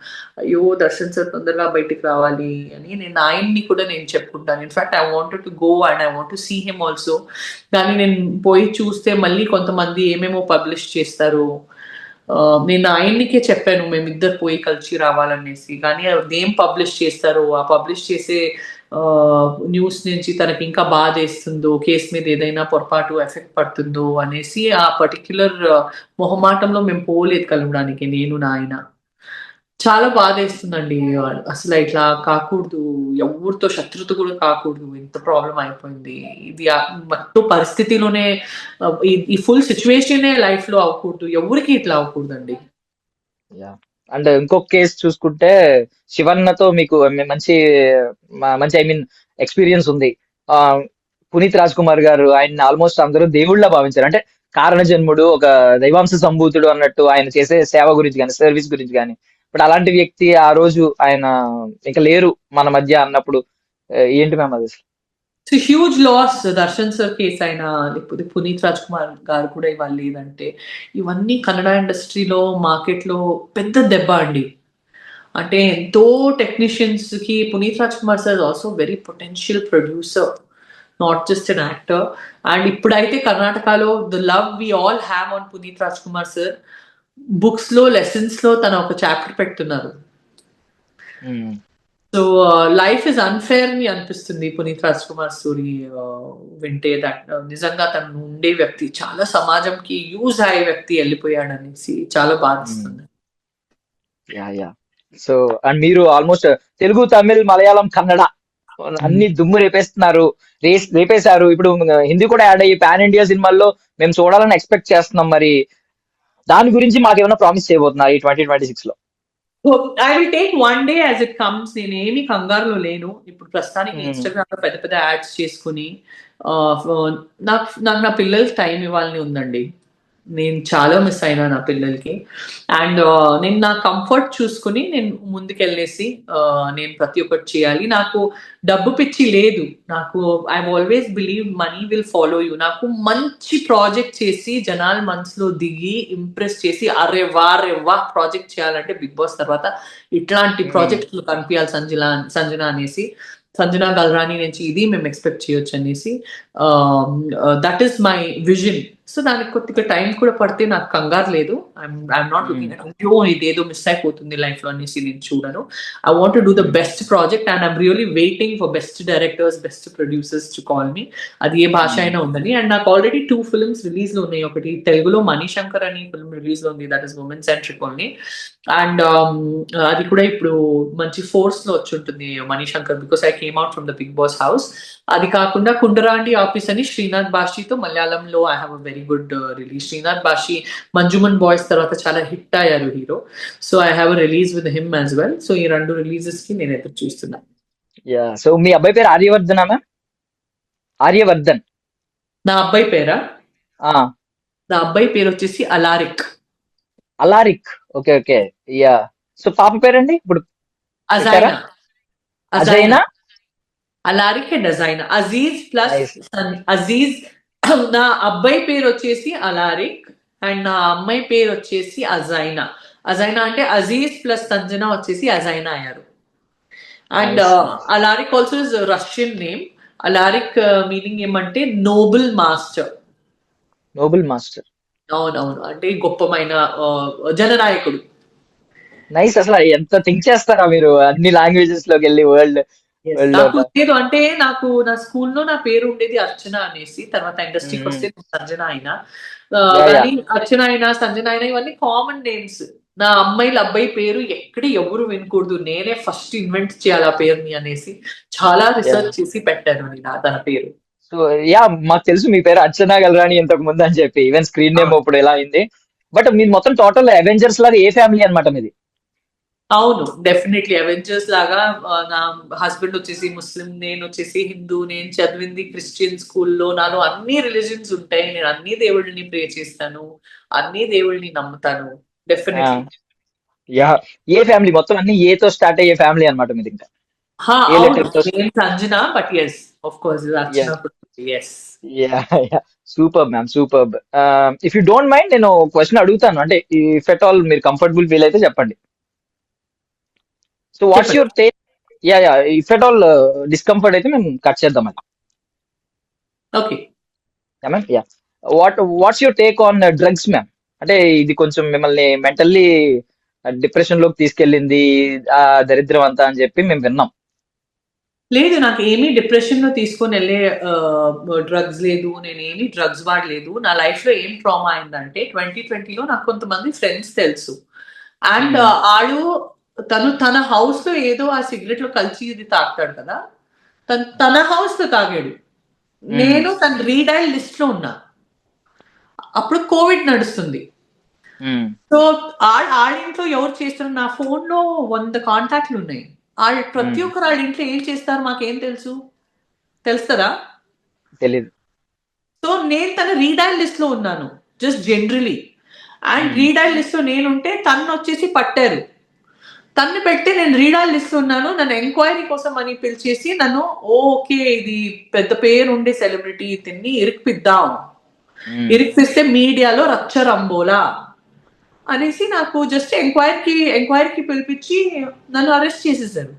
అయ్యో దర్శన్ సార్ తొందరగా బయటికి రావాలి అని. నేను ఆయన్ని కూడా నేను చెప్పుకుంటాను. In fact I wanted to go and I want to see him also. కానీ నేను పోయి చూస్తే మళ్ళీ కొంతమంది ఏమేమో పబ్లిష్ చేస్తారు. నేను ఆయన్నికే చెప్పాను మేమిద్దరు పోయి కలిసి రావాలనేసి, కానీ అదేం పబ్లిష్ చేస్తారో, ఆ పబ్లిష్ చేసే న్యూస్ నుంచి తనకి ఇంకా బాధ వేస్తుందో, కేసు మీద ఏదైనా పొరపాటు ఎఫెక్ట్ పడుతుందో అనేసి ఆ పర్టిక్యులర్ మొహమాటంలో మేము పోలేదు కలవడానికి, నేను నా ఆయన. చాలా బాధ వేస్తుందండి. అసలు ఇట్లా కాకూడదు, ఎవరితో శత్రుత కూడా కాకూడదు, ఎంత ప్రాబ్లం అయిపోయింది ఇది. మొత్తం పరిస్థితిలోనే ఈ ఫుల్ సిచ్యువేషనే లైఫ్ లో అవ్వకూడదు, ఎవరికి ఇట్లా అవ్వకూడదండి. అండ్ ఇంకొక కేసు చూసుకుంటే శివన్నతో మీకు మంచి ఐ మీన్ ఎక్స్పీరియన్స్ ఉంది. పునీత్ రాజ్ కుమార్ గారు ఆయన ఆల్మోస్ట్ అందరూ దేవుళ్ళ భావించారు. అంటే కారణ జన్ముడు, ఒక దైవాంశ సంభూతుడు అన్నట్టు ఆయన చేసే సేవ గురించి కానీ, సర్వీస్ గురించి కానీ. బట్ అలాంటి వ్యక్తి ఆ రోజు ఆయన ఇంకా లేరు మన మధ్య అన్నప్పుడు ఏంటి మ్యామ్ అది? Huge loss. Darshan sir case అయినా, లేకపోతే పునీత్ రాజ్ కుమార్ గారు కూడా ఇవాళ లేదంటే, ఇవన్నీ కన్నడ ఇండస్ట్రీలో మార్కెట్లో పెద్ద దెబ్బ అండి. అంటే ఎంతో టెక్నీషియన్స్ కి Puneeth Raj Kumar sir also very potential producer, not just an actor. And ఇప్పుడైతే కర్ణాటకలో the love we all have on Puneeth Raj Kumar sir, books లో లెసన్స్ లో తన ఒక చాప్టర్ పెడుతున్నారు. సో లైఫ్ ఇస్ అన్ఫేర్ అని అనిపిస్తుంది పునీత్ రాజ్ కుమార్ స్టోరీ వింటే. దట్ నిజంగా తను ఉండే వ్యక్తి చాలా సమాజంకి యూజ్ అయ్యే వ్యక్తి వెళ్ళిపోయాడు అనేసి చాలా బాధిస్తుంది. సో అండ్ మీరు ఆల్మోస్ట్ తెలుగు, తమిళ్, మలయాళం, కన్నడ అన్ని దుమ్ము రేపేశారు. ఇప్పుడు హిందీ కూడా యాడ్ అయ్యి పాన్ ఇండియా సినిమాల్లో మేము చూడాలని ఎక్స్పెక్ట్ చేస్తున్నాం. మరి దాని గురించి మాకేమైనా ప్రామిస్ చేయబోతున్నారు ఈ 2026 లో? I will take one day as it comes. నేను ఏమి కంగారులో లేను. ఇప్పుడు ప్రస్తుతానికి ఇన్స్టాగ్రామ్ లో పెద్ద పెద్ద యాడ్స్ చేసుకుని నాకు నా పిల్లలకి టైం ఇవ్వాలని ఉందండి. నేను చాలా మిస్ అయినా నా పిల్లలకి. అండ్ నేను నా కంఫర్ట్ చూసుకుని నేను ముందుకెళ్ళేసి నేను ప్రతి ఒక్కటి చేయాలి. నాకు డబ్బు పిచ్చి లేదు. నాకు I always believe money will follow you. నాకు మంచి ప్రాజెక్ట్ చేసి జనాల మనసులో దిగి ఇంప్రెస్ చేసి అరే వా ప్రాజెక్ట్ చేయాలంటే బిగ్ బాస్ తర్వాత ఇట్లాంటి ప్రాజెక్టులు కనిపించాలి సంజన అనేసి, సంజన గల్రాని నుంచి ఇది మేము ఎక్స్పెక్ట్ చేయొచ్చు అనేసి that is my vision. So దానికి కొద్దిగా టైం కూడా పడితే నాకు కంగారు లేదు. ఐఎమ్ నాట్ లుకింగ్ అట్ అయ్యో ఇదేదో మిస్ అయిపోతుంది లైఫ్ లో అనేసి నేను చూడను. I want do the best project and I'm really waiting for best directors, best producers to call me. అది ఏ భాష అయినా ఉందని. అండ్ నాకు ఆల్రెడీ 2 ఫిల్మ్స్ రిలీజ్ లో ఉన్నాయి. ఒకటి తెలుగులో మణిశంకర్ అని ఫిల్మ్ రిలీజ్ లో ఉంది, that is women centric only. And అది కూడా ఇప్పుడు మంచి ఫోర్స్ లో వచ్చి ఉంటుంది Manishankar, because I came out from the big boss house. అది కాకుండా కుండరాండి ఆఫీస్ అని శ్రీనాథ్ బాషితో మలయాళంలో I have a very good release. Srinath Bhasi Manjummel boys తర్వాత చాలా హిట్ అయ్యారు hero. So I have a release with him as well. So ఈ 2 రిలీజెస్ కి నేను ఎదురు చూస్తున్నా. యా, సో మీ అబ్బాయి పేరు ఆర్యవర్ధన్ మ్యామ్? ఆర్యవర్ధన్. నా అబ్బాయి పేరా? ఆ, నా అబ్బాయి పేరు వచ్చేసి Alaric. Alaric. Okay okay. Yeah, so పాప పేరండి ఇప్పుడు Ajaina. Ajaina. Alaric and Ajaina. Aziz plus Nice. Aziz. నా అబ్బాయి పేరు వచ్చేసి అలారిక్ అండ్ నా అమ్మాయి పేరు వచ్చేసి అజైనా. అజైనా అంటే అజీజ్ ప్లస్ సంజన వచ్చేసి అజైనా అయ్యారు. And Nice. Alaric also is Russian name. Alaric meaning ఏమంటే నోబుల్ మాస్టర్. Noble master. అవునవును, అంటే గొప్పమైన జననాయకుడు. నైస్. అసలు ఎంత థింక్ చేస్తారా మీరు అన్ని లాంగ్వేజెస్ లోకి వెళ్ళి వరల్డ్ నాకు లేదు అంటే నాకు నా స్కూల్లో నా పేరు ఉండేది అర్చన అనేసి, తర్వాత ఇండస్ట్రీకి వస్తే సంజన అయినా. కానీ అర్చన అయినా సంజన అయినా ఇవన్నీ కామన్ నేమ్స్. నా అబ్బాయి పేరు ఎవరు వినకూడదు, నేనే ఫస్ట్ ఇన్వెంట్ చేయాలి ఆ పేరుని అనేసి చాలా రీసెర్చ్ చేసి పెట్టాను నేను తన పేరు. సో యా, మాకు తెలుసు మీ పేరు అర్చనా గల్రాని ఇంతకు ముందు అని చెప్పి. ఈవెన్ స్క్రీన్ నేమ్ ఇప్పుడు ఎలా అయింది. బట్ మీరు మొత్తం టోటల్ అవెంజర్స్ లాగా ఏ ఫ్యామిలీ అనమాట మీది? అవును, డెఫినెట్లీ అవెంజర్స్ లాగా. నా హస్బెండ్ వచ్చేసి ముస్లిం, నేను వచ్చేసి హిందూ. నేను చదివింది క్రిస్టియన్ స్కూల్లో. నాలో అన్ని రిలీజన్స్ ఉంటాయి. నేను అన్ని దేవుళ్ళని ప్రే చేస్తాను, అన్ని దేవుళ్ళని నమ్ముతాను. డెఫినెట్లీ. యా, ఏ ఫ్యామిలీ మొత్తం అన్ని ఏతో స్టార్ట్ అయ్యే ఫ్యామిలీ అనమాట మీది ఇంకా? ఏ letter తో? నేను Sanjana, but yes of course Archana. Yes. Yeah yeah, super ma'am, super. If you don't mind నేను క్వశ్చన్ అడుగుతాను, అంటే ఇఫ్ ఎట్ ఆల్ మీరు కంఫర్టబుల్ ఫీల్ అయితే చెప్పండి. So what's your take? Yeah yeah, if at all discomfort అయితే మేము కట్ చేద్దాం అది. Okay. Ma'am yeah, what's your take on drugs ma'am? అంటే ఇది కొంచెం మిమ్మల్ని మెంటల్లీ డిప్రెషన్ లోకి తీసుకెళ్ళింది ఆ దరిద్రం అంతా అని చెప్పి మేము విన్నాం. లేదు, నాకు ఏమీ డిప్రెషన్ లో తీసుకొని వెళ్ళే డ్రగ్స్ లేదు. నేను ఏమీ డ్రగ్స్ వాడలేదు. నా లైఫ్ లో ఏం ట్రామా అయిందంటే 2020లో నాకు కొంతమంది ఫ్రెండ్స్ తెలుసు. అండ్ తన హౌస్ లో ఏదో ఆ సిగరెట్ లో కలిసి ఇది తాగుతాడు కదా, తన హౌస్ లో తాగాడు. నేను తన రీడైల్ లిస్ట్ లో ఉన్నా. అప్పుడు కోవిడ్ నడుస్తుంది. సో ఆడింట్లో ఎవరు చేస్తారు? నా ఫోన్ లో 100 కాంటాక్ట్లు ఉన్నాయి. ప్రతి ఒక్కరు వాళ్ళ ఇంట్లో ఏం చేస్తారు మాకేం తెలుస్తుందా? తెలీదు. సో నేను తన రీడైల్ లిస్ట్ లో ఉన్నాను, just generally. And redial list లో నేనుంటే తను వచ్చేసి పట్టారు. తన్ని పెడితే నేను రీడైల్ లిస్ట్ లో ఉన్నాను. నన్ను ఎంక్వైరీ కోసం అని పిలిచేసి నన్ను ఓకే ఇది పెద్ద పేరు ఉండే సెలబ్రిటీ, ఇతన్ని ఇరికిపిస్తే మీడియాలో రచ్చరంబోలా అనేసి నాకు జస్ట్ ఎంక్వైరీకి పిలిపించి నన్ను అరెస్ట్ చేసేసారు.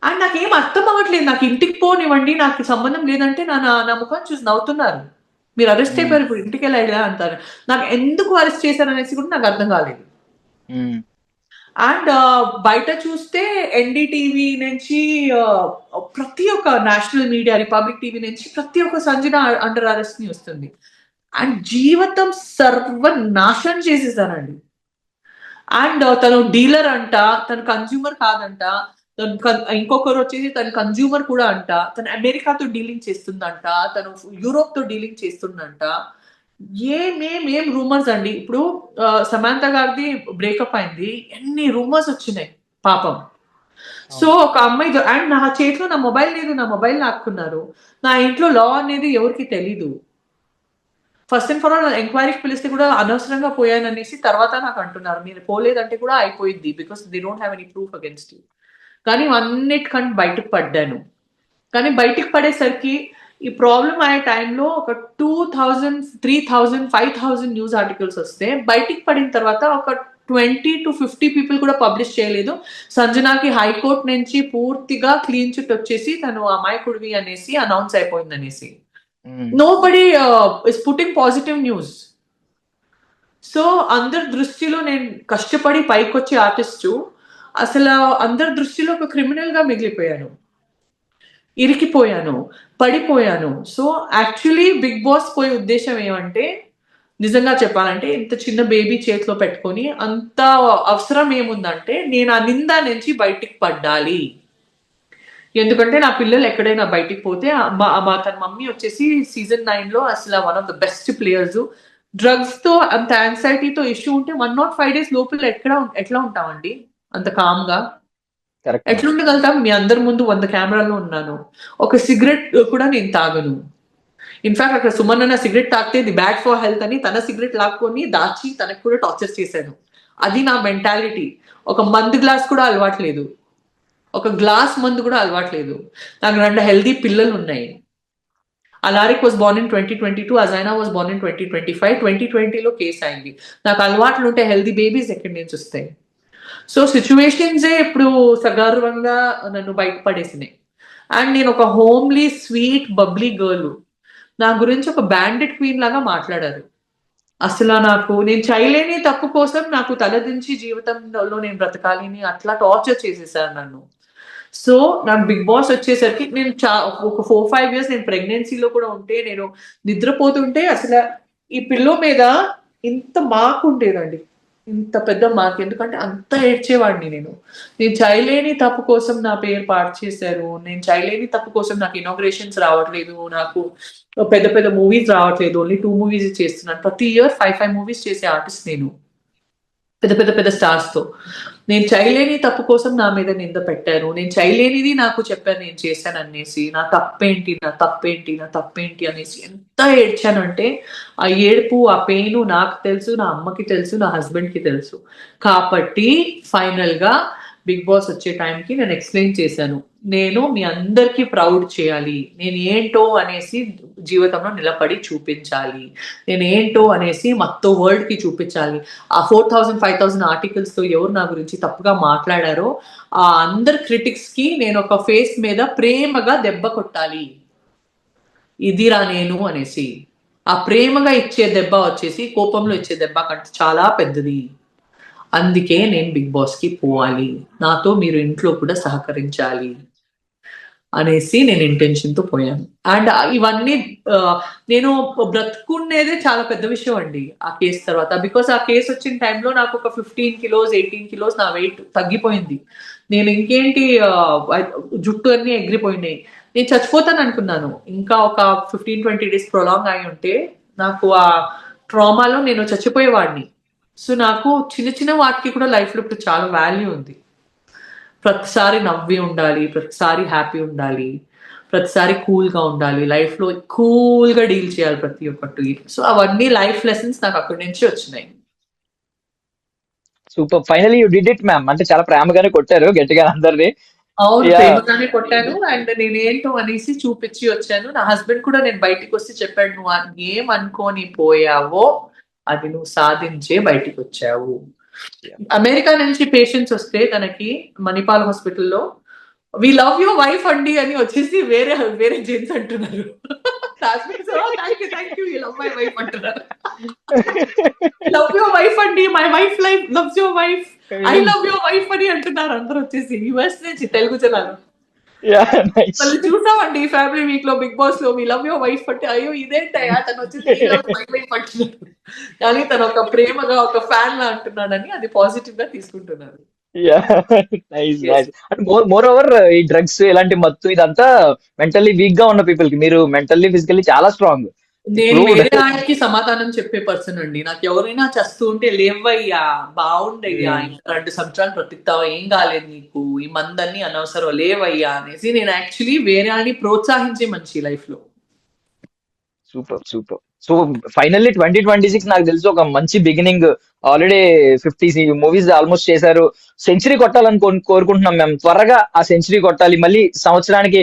అండ్ నాకేం అర్థం అవ్వట్లేదు. నాకు ఇంటికి పోనివ్వండి, నాకు సంబంధం లేదంటే నా ముఖం చూసి నవ్వుతున్నారు. మీరు అరెస్ట్ అయిపోయారు, ఇప్పుడు ఇంటికి వెళ్ళా అంటారు. నాకు ఎందుకు అరెస్ట్ చేశారు అనేసి కూడా నాకు అర్థం కాలేదు. అండ్ బయట చూస్తే ఎన్డీటీవీ నుంచి ప్రతి ఒక్క నేషనల్ మీడియా, రిపబ్లిక్ టీవీ నుంచి ప్రతి ఒక్క సంజన అండర్ అరెస్ట్ ని వస్తుంది. అండ్ జీవితం సర్వనాశనం చేసేసానండి. అండ్ తను డీలర్ అంట, తను కన్జ్యూమర్ కాదంట. ఇంకొకరు వచ్చేసి తను కన్జ్యూమర్ కూడా అంట. తను అమెరికాతో డీలింగ్ చేస్తుందంట, తను యూరోప్ తో డీలింగ్ చేస్తుందంట. ఏం రూమర్స్ అండి. ఇప్పుడు సమాంత గారిది బ్రేకప్ అయింది, ఎన్ని రూమర్స్ వచ్చినాయి పాపం. సో ఒక అమ్మాయి అండ్ నా చేతిలో నా మొబైల్ లేదు, నా మొబైల్ లాక్కున్నారు. నా ఇంట్లో లా అనేది ఎవరికి తెలీదు. ఫస్ట్ అండ్ ఫార్ ఆల్ ఎంక్వైరీకి పిలిస్తే కూడా అనవసరంగా పోయాను అనేసి తర్వాత నాకు అంటున్నారు, మీరు పోలేదంటే కూడా అయిపోయింది, because they don't have any proof against you. కానీ అన్నిటికంటే బయటకు పడ్డాను. కానీ బయటికి పడేసరికి ఈ ప్రాబ్లం అయ్యే టైంలో ఒక 2000, 3000, 5000 న్యూస్ ఆర్టికల్స్ వస్తే, బయటికి పడిన తర్వాత ఒక 20 to 50 పీపుల్ కూడా పబ్లిష్ చేయలేదు. సంజనాకి హైకోర్టు నుంచి పూర్తిగా క్లీన్ చిట్ వచ్చేసి తను అమాయకుడివి అనేసి అనౌన్స్ అయిపోయింది అనేసి. Nobody is putting positive news. So అందరి దృష్టిలో నేను కష్టపడి పైకొచ్చే ఆర్టిస్టు అసలు అందరి దృష్టిలో ఒక క్రిమినల్ గా మిగిలిపోయాను, ఇరికిపోయాను, పడిపోయాను. సో యాక్చువల్లీ బిగ్ బాస్ పోయే ఉద్దేశం ఏమంటే, నిజంగా చెప్పాలంటే ఇంత చిన్న బేబీ చేతిలో పెట్టుకొని అంత అవసరం ఏముందంటే నేను ఆ నింద నుంచి బయటికి పడ్డాలి. ఎందుకంటే నా పిల్లలు ఎక్కడైనా బయటికి పోతే తన మమ్మీ వచ్చేసి సీజన్ 9 లో అసలు one of the best players. Drugs తో అంత యాంగ్జైటీతో ఇష్యూ ఉంటే 105 days లోపల ఎట్లా ఉంటామండి అంత కామ్ గా? ఎట్లా ఉండగలుగుతాం? మీ అందరి ముందు 100 కెమెరాల్లో ఉన్నాను. ఒక సిగరెట్ కూడా నేను తాగను. ఇన్ఫాక్ట్ అక్కడ సుమన్ అన్న సిగరెట్ తాగితే ది బ్యాడ్ ఫర్ హెల్త్ అని తన సిగరెట్ లాక్కొని దాచి తనకు కూడా టార్చర్ చేశాను. అది నా మెంటాలిటీ. ఒక మందు గ్లాస్ కూడా అలవాట్లేదు, ఒక గ్లాస్ మందు కూడా అలవాట్లేదు. నాకు 2 హెల్దీ పిల్లలు ఉన్నాయి. Alaric was born in 2022, Ajaina was born in 2025. 2020లో కేసు అయింది. నాకు అలవాట్లు ఉంటే హెల్దీ బేబీస్ ఎక్కడి నుంచి వస్తాయి? సో సిచ్యువేషన్సే ఇప్పుడు సగర్వంగా నన్ను బయటపడేసినాయి. అండ్ నేను ఒక హోమ్లీ స్వీట్ బబ్లీ గర్ల్, నా గురించి ఒక బ్యాండెడ్ క్వీన్ లాగా మాట్లాడారు. అసలు నేను చేయలేని తప్పు కోసం నాకు తలదించి జీవితంలో నేను బ్రతకాలని అట్లా టార్చర్ చేసేసారు నన్ను. సో నాకు బిగ్ బాస్ వచ్చేసరికి నేను ఒక 4-5 years నేను ప్రెగ్నెన్సీలో కూడా ఉంటే, నేను నిద్రపోతుంటే అసలు ఈ పిల్లో మీద ఇంత మార్క్ ఉండేదండి, ఇంత పెద్ద మార్క్. ఎందుకంటే అంత ఏడ్చేవాడిని నేను చేయలేని తప్పు కోసం నా పేరు పాడు చేశారు. నేను చేయలేని తప్పు కోసం నాకు ఇనాగ్రేషన్స్ రావట్లేదు, నాకు పెద్ద పెద్ద మూవీస్ రావట్లేదు, ఓన్లీ 2 movies చేస్తున్నాను. ప్రతి ఇయర్ 5 movies చేసే ఆర్టిస్ట్ నేను, పెద్ద స్టార్స్ తో. నేను చేయలేని తప్పు కోసం నా మీద నింద పెట్టారు. నేను చేయలేనిది నాకు చెప్పారు నేను చేశాను అనేసి. నా తప్పేంటి అనేసి ఎంత ఏడ్చానంటే, ఆ ఏడుపు, ఆ పెయిన్ నాకు తెలుసు, నా అమ్మకి తెలుసు, నా హస్బెండ్ కి తెలుసు. కాబట్టి ఫైనల్ గా బిగ్ బాస్ వచ్చే టైంకి నేను ఎక్స్ప్లెయిన్ చేశాను, నేను మీ అందరికీ ప్రౌడ్ చేయాలి, నేను ఏంటో అనేసి జీవితంలో నిలబడి చూపించాలి, నేను ఏంటో అనేసి మొత్తం వరల్డ్ కి చూపించాలి. ఆ 4000-5000 ఆర్టికల్స్ తో ఎవరు నా గురించి తప్పుగా మాట్లాడారో ఆ అందరు క్రిటిక్స్ కి నేను ఒక ఫేస్ మీద ప్రేమగా దెబ్బ కొట్టాలి, ఇదిరా నేను అనేసి. ఆ ప్రేమగా ఇచ్చే దెబ్బ వచ్చేసి కోపంలో ఇచ్చే దెబ్బ కంటే చాలా పెద్దది. అందుకే నేను బిగ్ బాస్ కి పోవాలి, నాతో మీరు ఇంట్లో కూడా సహకరించాలి అనేసి నేను ఇంటెన్షన్ తో పోయాను. అండ్ ఇవన్నీ నేను బ్రతుకునేదే చాలా పెద్ద విషయం అండి ఆ కేసు తర్వాత. బికాస్ ఆ కేసు వచ్చిన టైంలో నాకు ఒక 15 kilos 18 kilos నా వెయిట్ తగ్గిపోయింది. నేను ఇంకేంటి జుట్టు అన్ని ఎగిరిపోయినాయి. నేను చచ్చిపోతాను అనుకున్నాను. ఇంకా ఒక 15-20 days ప్రొలాంగ్ అయి ఉంటే నాకు ఆ ట్రామాలో నేను చచ్చిపోయేవాడిని. సో నాకు చిన్న చిన్న వాటికి కూడా లైఫ్ లో ఇప్పుడు చాలా వాల్యూ ఉంది. ప్రతిసారి నవ్వి ఉండాలి, ప్రతిసారి హ్యాపీ ఉండాలి, ప్రతిసారి కూల్ గా ఉండాలి, లైఫ్ లో కూల్ గా డీల్ చేయాలి ప్రతి ఒక్కటి. సో అవన్నీ లైఫ్ లెసన్స్ నాకు అక్కడి నుంచి వచ్చినాయి. Super, finally you did it ma'am. అంటే చాలా ప్రేమగానే కొట్టారు గట్టిగా అందరినీ. అవును, ప్రేమగానే కొట్టాను. అండ్ నేను ఏంటో అనేసి చూపించి వచ్చాను. నా హస్బెండ్ కూడా నేను బయటికి వస్తే చెప్పాడు, నువ్వు ఏం అనుకోని పోయావో అది నువ్వు సాధించే బయటికి వచ్చావు. అమెరికా నుంచి పేషెంట్స్ వస్తే తనకి మణిపాల్ హాస్పిటల్లో వి లవ్ యువర్ వైఫ్ అండి అని వచ్చేసి వేరే జెంట్స్ అంటున్నారు. లవ్ యువర్ వైఫ్ అండి, my wife life loves your wife, I love your wife అని అంటున్నారు అందరూ వచ్చేసి యుఎస్ నుంచి తెలుగు జనాలు. మళ్ళీ చూసామండి ఫ్యామిలీ వీక్ లో బిగ్ బాస్ లో వి లవ్ యువర్ వైఫ్ అంటే, అయ్యో ఇదేంటయా తను వచ్చేసి మై వైఫ్ అంటున్నారు. కానీ తను ఒక ప్రేమగా ఒక ఫ్యాన్ లా అంటున్నాడని అది పాజిటివ్ గా తీసుకుంటున్నారు. మోర్ ఓవర్ ఈ డ్రగ్స్ ఇలాంటి మత్తు ఇదంతా మెంటల్లీ వీక్ గా ఉన్న పీపుల్ కి, మీరు మెంటల్లీ ఫిజికల్లీ చాలా స్ట్రాంగ్. నేను వేరే ఆయనకి సమాధానం చెప్పే పర్సన్ అండి. నాకు ఎవరైనా చస్తూ ఉంటే లేవయ్యా, బాగుండయ్యా, ఇంకా 2 సంవత్సరాలు బ్రతుకుతావా, ఏం కాలేదు నీకు, ఈ మందన్ని అనవసరం, లేవయ్యా అనేసి నేను యాక్చువల్లీ వేరే ఆయన్ని ప్రోత్సహించే మనిషి లైఫ్ లో. సూపర్. సో ఫైనల్లీ 2026 నాకు తెలిసి ఒక మంచి బిగినింగ్. ఆల్రెడీ 50 మూవీస్ ఆల్మోస్ట్ చేశారు. సెంచరీ కొట్టాలని కోరుకుంటున్నాం మేము. త్వరగా ఆ సెంచరీ కొట్టాలి. మళ్ళీ సంవత్సరానికి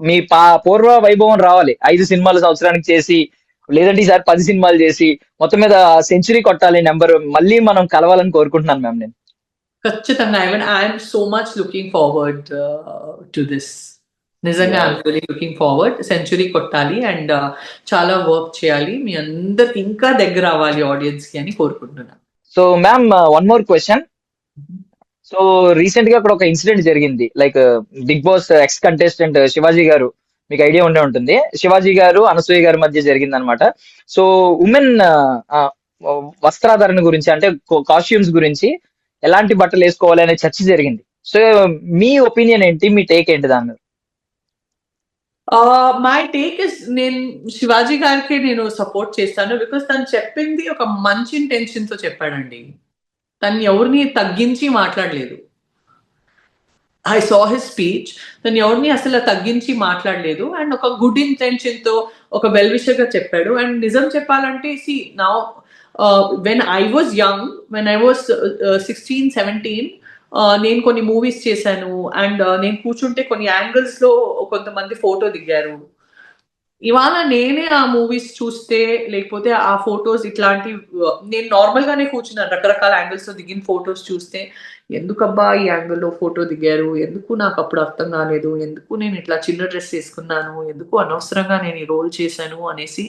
మీ పూర్వ వైభవం రావాలి. 5 సినిమాలు సంవత్సరానికి చేసి, లేదంటే ఈసారి 10 సినిమాలు చేసి మొత్తం మీద సెంచరీ కొట్టాలి నెంబర్. మళ్ళీ మనం కలవాలని కోరుకుంటున్నాను మ్యామ్ నేను. ఖచ్చితంగా I'm so much looking forward to this. నిజంగా I'm really looking forward. Century కొట్టాలి అండ్ చాలా వర్క్ చేయాలి. మీ అందరికి ఇంకా దగ్గర అవ్వాలి ఆడియన్స్ కి అని కోరుకుంటున్నాను. So ma'am, one more question. So recent గా ఇక్కడ ఒక ఇన్సిడెంట్ జరిగింది. Like Bigg Boss ex contestant Shivaji గారు, మీకు ఐడియా ఉండే ఉంటుంది, శివాజీ గారు అనసూయ గారి మధ్య జరిగింది అనమాట. సో ఉమెన్ వస్త్రాధరణ గురించి, అంటే కాస్ట్యూమ్స్ గురించి, ఎలాంటి బట్టలు వేసుకోవాలి అనే చర్చ జరిగింది. సో మీ ఒపీనియన్ ఏంటి, మీ టేక్ ఏంటి దాని మీద? మై టేక్ ఇస్, నేను శివాజీ గారికి నేను సపోర్ట్ చేస్తాను. బికాస్ తను చెప్పింది ఒక మంచి ఇంటెన్షన్ తో చెప్పాడండి. తను ఎవరిని తగ్గించి మాట్లాడలేదు. I saw his speech. తను ఎవరిని అసలు తగ్గించి మాట్లాడలేదు అండ్ ఒక గుడ్ ఇంటెన్షన్ తో ఒక వెల్ విషర్ గా చెప్పాడు. అండ్ నిజం చెప్పాలంటే see now when I was young, when I was 16-17, నేను కొన్ని మూవీస్ చేశాను అండ్ నేను కూర్చుంటే కొన్ని యాంగిల్స్ లో కొంతమంది ఫోటో దిగారు. ఇవాళ నేనే ఆ మూవీస్ చూస్తే, లేకపోతే ఆ ఫొటోస్ ఇట్లాంటి నేను నార్మల్ గానే కూర్చున్నాను, రకరకాల యాంగిల్స్ లో దిగిన ఫొటోస్ చూస్తే ఎందుకబ్బా ఈ యాంగిల్లో ఫోటో దిగారు, ఎందుకు నాకు అప్పుడు అర్థం కాలేదు, ఎందుకు నేను ఇట్లా చిన్న డ్రెస్ వేసుకున్నాను, ఎందుకు అనవసరంగా నేను ఈ రోల్ చేశాను అనేసి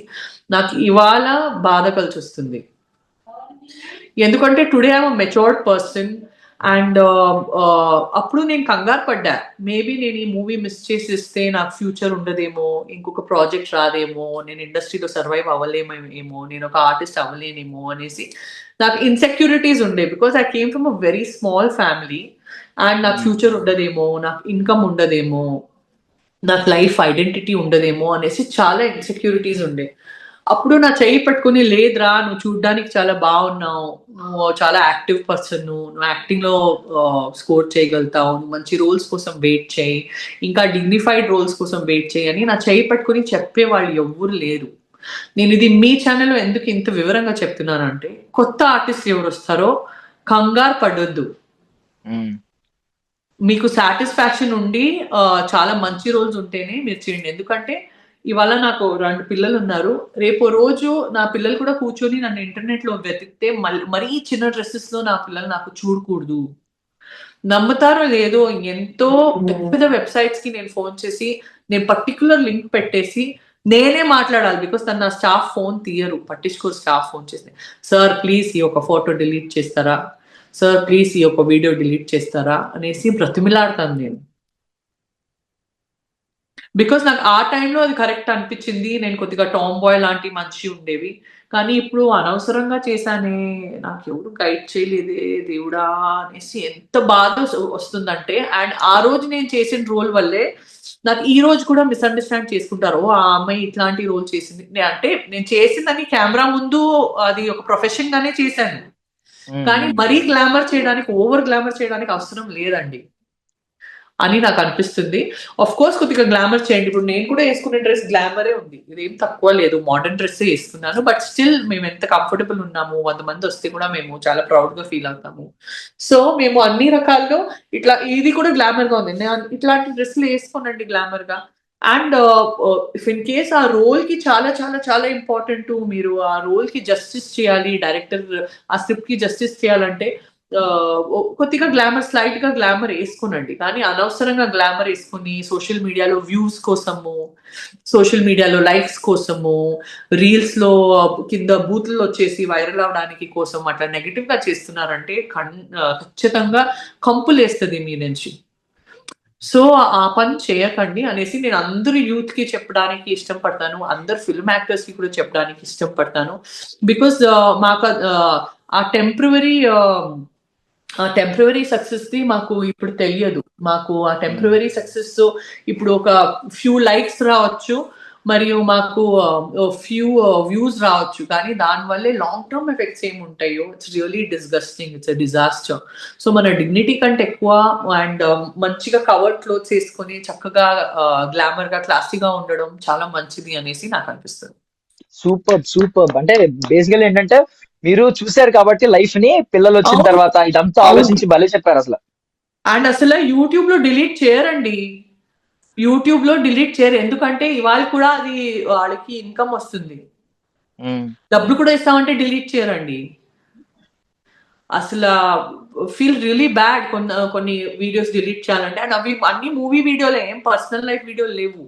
నాకు ఇవాళ బాధ కలిసి వస్తుంది. ఎందుకంటే today I'm matured person and అప్పుడు నేను కంగారు పడ్డా. మేబీ నేను ఈ మూవీ మిస్ చేసిస్తే నాకు ఫ్యూచర్ ఉండదేమో, ఇంకొక ప్రాజెక్ట్ రాదేమో, నేను ఇండస్ట్రీలో సర్వైవ్ అవ్వలేమేమో, నేను ఒక ఆర్టిస్ట్ అవ్వలేనేమో అనేసి నాకు ఇన్సెక్యూరిటీస్ ఉండే. Because I came from a very small family and నాకు ఫ్యూచర్ ఉండదేమో, నాకు ఇన్కమ్ ఉండదేమో, నాకు లైఫ్ ఐడెంటిటీ ఉండదేమో అనేసి చాలా ఇన్సెక్యూరిటీస్ ఉండే. అప్పుడు నా చెయ్యి పట్టుకుని, లేదురా నువ్వు చూడ్డానికి చాలా బాగున్నావు, నువ్వు చాలా యాక్టివ్ పర్సన్, నువ్వు యాక్టింగ్ లో స్కోర్ చేయగలుగుతావు, నువ్వు మంచి రోల్స్ కోసం వెయిట్ చేయి, ఇంకా డిగ్నిఫైడ్ రోల్స్ కోసం వెయిట్ చేయి అని నా చెయ్యి పట్టుకుని చెప్పేవాళ్ళు ఎవ్వరు లేరు. నేను ఇది మీ ఛానల్లో ఎందుకు ఇంత వివరంగా చెప్తున్నానంటే, కొత్త ఆర్టిస్ట్ ఎవరు వస్తారో కంగారు పడొద్దు. మీకు సాటిస్ఫాక్షన్ ఉండి చాలా మంచి రోల్స్ ఉంటేనే మీరు చేయండి. ఎందుకంటే ఇవాళ నాకు 2 పిల్లలు ఉన్నారు. రేపు రోజు నా పిల్లలు కూడా కూర్చొని నన్ను ఇంటర్నెట్ లో వెతికితే మరీ చిన్న డ్రెస్సెస్ లో నా పిల్లలు నాకు చూడకూడదు. నమ్ముతారో లేదో, ఎంతో పెద్ద వెబ్సైట్స్ కి నేను ఫోన్ చేసి, నేను పర్టికులర్ లింక్ పెట్టేసి నేనే మాట్లాడాలి. బికాస్ తన నా స్టాఫ్ ఫోన్ తీయరు, పట్టించుకోరు. స్టాఫ్ ఫోన్ చేసి, సార్ ప్లీజ్ ఈ ఒక ఫోటో డిలీట్ చేస్తారా, సార్ ప్లీజ్ ఈ ఒక వీడియో డిలీట్ చేస్తారా అనేసి బ్రతిమిలాడతాను నేను. బికాస్ నాకు ఆ టైంలో అది కరెక్ట్ అనిపించింది. నేను కొద్దిగా టామ్ బాయ్ లాంటి మంచి ఉండేవి, కానీ ఇప్పుడు అనవసరంగా చేశానే, నాకు ఎవరు గైడ్ చేయలేదే దేవుడా అనేసి ఎంత బాధ వస్తుందంటే. అండ్ ఆ రోజు నేను చేసిన రోల్ వల్లే నాకు ఈ రోజు కూడా మిస్అండర్స్టాండ్ చేసుకుంటారు. ఓ ఆ అమ్మాయి ఇట్లాంటి రోల్ చేసింది అంటే, నేను చేసిందని కెమెరా ముందు అది ఒక ప్రొఫెషన్ గానే చేశాను, కానీ మరీ గ్లామర్ చేయడానికి, ఓవర్ గ్లామర్ చేయడానికి అవసరం లేదండి అని నాకు అనిపిస్తుంది. ఆఫ్ కోర్స్ కొద్దిగా గ్లామర్ చేయండి. ఇప్పుడు నేను కూడా వేసుకునే డ్రెస్ గ్లామరే ఉంది, ఇదేం తక్కువ లేదు, మోడర్న్ డ్రెస్ వేసుకున్నాను. బట్ స్టిల్ మేము ఎంత కంఫర్టబుల్ ఉన్నాము, 100 మంది వస్తే కూడా మేము చాలా ప్రౌడ్ గా ఫీల్ అవుతాము. సో మేము అన్ని రకాల్లో ఇట్లా, ఇది కూడా గ్లామర్ గా ఉంది, ఇట్లాంటి డ్రెస్సులు వేసుకోనండి గ్లామర్ గా. అండ్ ఇఫ్ ఇన్ కేస్ ఆ రోల్ కి చాలా చాలా చాలా ఇంపార్టెంట్, మీరు ఆ రోల్ కి జస్టిస్ చేయాలి, డైరెక్టర్ ఆ స్క్రిప్ట్ కి జస్టిస్ చేయాలంటే కొద్దిగా గ్లామర్, స్లైట్ గా గ్లామర్ వేసుకోనండి. కానీ అనవసరంగా గ్లామర్ వేసుకుని సోషల్ మీడియాలో వ్యూస్ కోసము, సోషల్ మీడియాలో లైక్స్ కోసము, రీల్స్ లో కింద బూత్లు వచ్చేసి వైరల్ అవడానికి కోసం అట్లా నెగటివ్ గా చేస్తున్నారంటే ఖచ్చితంగా కంపులేస్తుంది మీ నుంచి. సో ఆ పని చేయకండి అనేసి నేను అందరు యూత్ కి చెప్పడానికి ఇష్టపడతాను, అందరు ఫిల్మ్ యాక్టర్స్ కి కూడా చెప్పడానికి ఇష్టపడతాను. బికాస్ మాకు ఆ టెంపరరీ సక్సెస్ ది మాకు ఇప్పుడు తెలియదు. మాకు ఆ టెంపరరీ సక్సెస్ ఇప్పుడు ఒక ఫ్యూ లైక్స్ రావచ్చు, మరియు మాకు ఫ్యూ వ్యూస్ రావచ్చు, కానీ దానివల్లే లాంగ్ టర్మ్ ఎఫెక్ట్స్ ఏమి ఉంటాయో it's really disgusting, it's disaster. So మన డిగ్నిటీ కంటే ఎక్కువ అండ్ మంచిగా కవర్డ్ క్లోత్స్ వేసుకొని చక్కగా గ్లామర్ గా క్లాసీగా ఉండడం చాలా మంచిది అనేసి నాకు అనిపిస్తుంది. సూపర్ అంటే బేసికల్ ఏంటంటే మీరు చూశారు కాబట్టి లైఫ్ ని, పిల్లలు వచ్చిన అవును. తర్వాత ఇదంతా అవును. ఆలోచించి భలే చెప్పారు అసలు. అండ్ అసలు యూట్యూబ్ లో డిలీట్ చేయరండి, యూట్యూబ్ లో డిలీట్ చేయరు. ఎందుకంటే ఇవాళ కూడా అది వాళ్ళకి ఇన్కమ్ వస్తుంది, డబ్బులు కూడా ఇస్తామంటే డిలీట్ చేయరండి. అసలు ఫీల్ రియలీ బ్యాడ్ కొన్ని వీడియోస్ డిలీట్ చేయాలంటే. అండ్ అవి అన్ని మూవీ వీడియోలే, ఏం పర్సనల్ లైఫ్ వీడియోలు లేవు.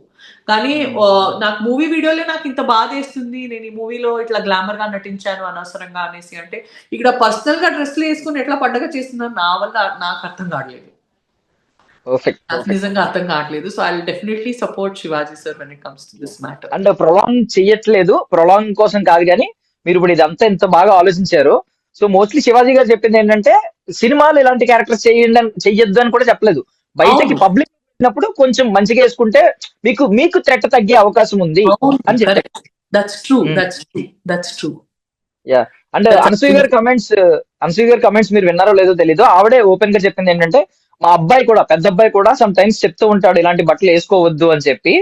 కానీ నాకు మూవీ వీడియోలే నాకు ఇంత బాధ వేస్తుంది, నేను ఈ మూవీలో ఇట్లా గ్లామర్ గా నటించాను అనవసరంగా అనేసి. అంటే ఇక్కడ పర్సనల్ గా డ్రెస్లు వేసుకుని ఎట్లా పండగ చేస్తున్నారు నా వల్ల నాకు అర్థం కావట్లేదు, నాకు నిజంగా అర్థం కావట్లేదు. So I will definitely support Shivaji sir when it comes to this matter. And prolong చెయ్యట్లేదు, ప్రొలాంగ్ కోసం కాదు, కానీ మీరు ఇప్పుడు ఇదంతా ఎంత బాగా ఆలోచించారు. సో మోస్ట్లీ శివాజీ గారు చెప్పింది ఏంటంటే సినిమాలు ఇలాంటి క్యారెక్టర్స్ చెయ్యొద్దు అని కూడా చెప్పలేదు. బయటకి పబ్లిక్ వచ్చినప్పుడు కొంచెం మంచిగా వేసుకుంటే మీకు థ్రెట్ తగ్గే అవకాశం ఉంది అని చెప్పారు. That's true, that's true. Yeah. And Anasuya గారి కమెంట్స్ మీరు విన్నారో లేదో తెలీదు. ఆవిడే ఓపెన్ గా చెప్పింది ఏంటంటే మా అబ్బాయి కూడా, పెద్ద అబ్బాయి కూడా సమ్ టైమ్స్ చెప్తూ ఉంటాడు ఇలాంటి బట్టలు వేసుకోవద్దు అని చెప్పి,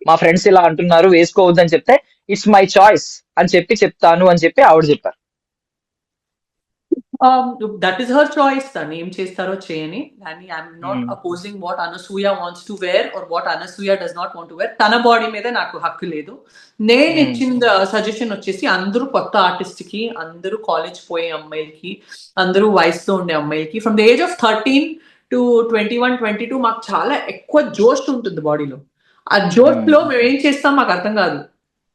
మా ఫ్రెండ్స్ ఇలా అంటున్నారు వేసుకోవద్దు అని చెప్తే ఇట్స్ మై చాయిస్ అని చెప్తాను అని చెప్పి ఆవిడ చెప్పారు. దట్ ఈస్ హర్ చాయిస్, తను ఏం చేస్తారో చేయని. కానీ I'm not opposing what Anasuya wants to wear or what Anasuya does not want to wear. తన బాడీ మీద నాకు హక్కు లేదు. నేను ఇచ్చిన సజెషన్ వచ్చేసి అందరూ కొత్త ఆర్టిస్ట్ కి, అందరూ కాలేజ్ పోయే అమ్మాయిలకి, అందరూ వయసులో ఉండే అమ్మాయిలకి, from the age of 13 to 21, 22 మాకు చాలా ఎక్కువ జోష్ ఉంటుంది బాడీలో. ఆ జోష్ లో మేము ఏం చేస్తాం మాకు అర్థం కాదు.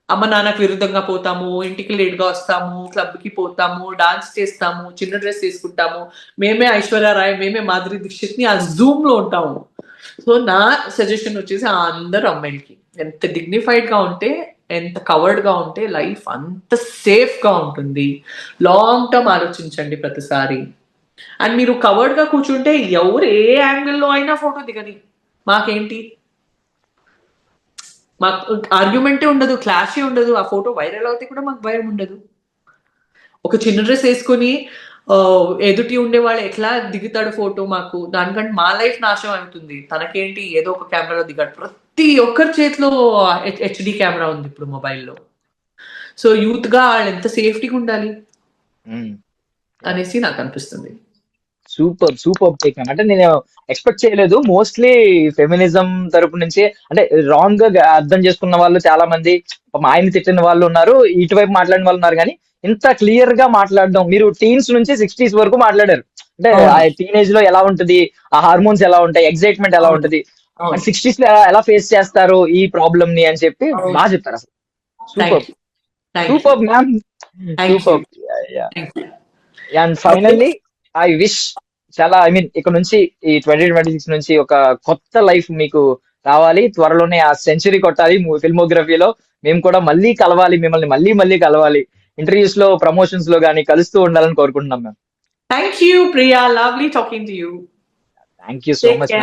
అమ్మ నాన్నకు విరుద్ధంగా పోతాము, ఇంటికి లేట్ గా వస్తాము, క్లబ్ కి పోతాము, డాన్స్ చేస్తాము, చిన్న డ్రెస్ వేసుకుంటాము, మేమే ఐశ్వర్యరాయ్, మేమే మాధురి దీక్షిత్ ని ఆ జూమ్ లో ఉంటాము. సో నా సజెషన్ వచ్చేసి ఆ అందరు అమ్మాయిలకి ఎంత డిగ్నిఫైడ్ గా ఉంటే, ఎంత కవర్డ్ గా ఉంటే లైఫ్ అంత సేఫ్ గా ఉంటుంది. లాంగ్ టర్మ్ ఆలోచించండి ప్రతిసారి. అండ్ మీరు కవర్డ్ గా కూర్చుంటే ఎవరు ఏ యాంగిల్లో అయినా ఫోటో దిగని, మాకేంటి, మాకు ఆర్గ్యుమెంటే ఉండదు, క్లాషే ఉండదు. ఆ ఫోటో వైరల్ అవుతే కూడా మాకు భయం ఉండదు. ఒక చిన్న డ్రెస్ వేసుకొని ఎదుటి ఉండేవాళ్ళు ఎట్లా దిగుతాడు ఫోటో, మాకు దానికంటే మా లైఫ్ నాశనం అవుతుంది. తనకేంటి ఏదో ఒక కెమెరాలో దిగాడు. ప్రతి ఒక్కరి చేతిలో HD కెమెరా ఉంది ఇప్పుడు మొబైల్లో. సో యూత్ గా వాళ్ళు ఎంత సేఫ్టీగా ఉండాలి అనేసి నాకు అనిపిస్తుంది. సూపర్ టేక్ అంటే నేను ఎక్స్పెక్ట్ చేయలేదు. మోస్ట్లీ ఫెమినిజం తరపు నుంచి అంటే రాంగ్ గా అర్థం చేసుకున్న వాళ్ళు చాలా మంది, ఆయన తిట్టిన వాళ్ళు ఉన్నారు, ఇటువైపు మాట్లాడిన వాళ్ళు ఉన్నారు. కానీ ఇంత క్లియర్ గా మాట్లాడడం, మీరు టీన్స్ నుంచి 60s వరకు మాట్లాడారు. అంటే ఆ టీనేజ్ లో ఎలా ఉంటది, ఆ హార్మోన్స్ ఎలా ఉంటాయి, ఎగ్జైట్మెంట్ ఎలా ఉంటది, 60s లో ఎలా ఫేస్ చేస్తారు ఈ ప్రాబ్లమ్ ని అని చెప్పి బాగా చెప్పారు అసలు. Super ma'am, super. And finally I wish ఇక్కడ నుంచి ఈ 2026 నుంచి ఒక కొత్త లైఫ్ మీకు రావాలి. త్వరలోనే ఆ సెంచరీ కొట్టాలి ఫిల్మోగ్రఫీలో. మేము కూడా మళ్ళీ కలవాలి, మిమ్మల్ని మళ్ళీ కలవాలి, ఇంటర్వ్యూస్ లో, ప్రమోషన్స్ లో గానీ కలుస్తూ ఉండాలని కోరుకుంటున్నాం ma'am. Thank you Priya, lovely talking to you. Thank you so much.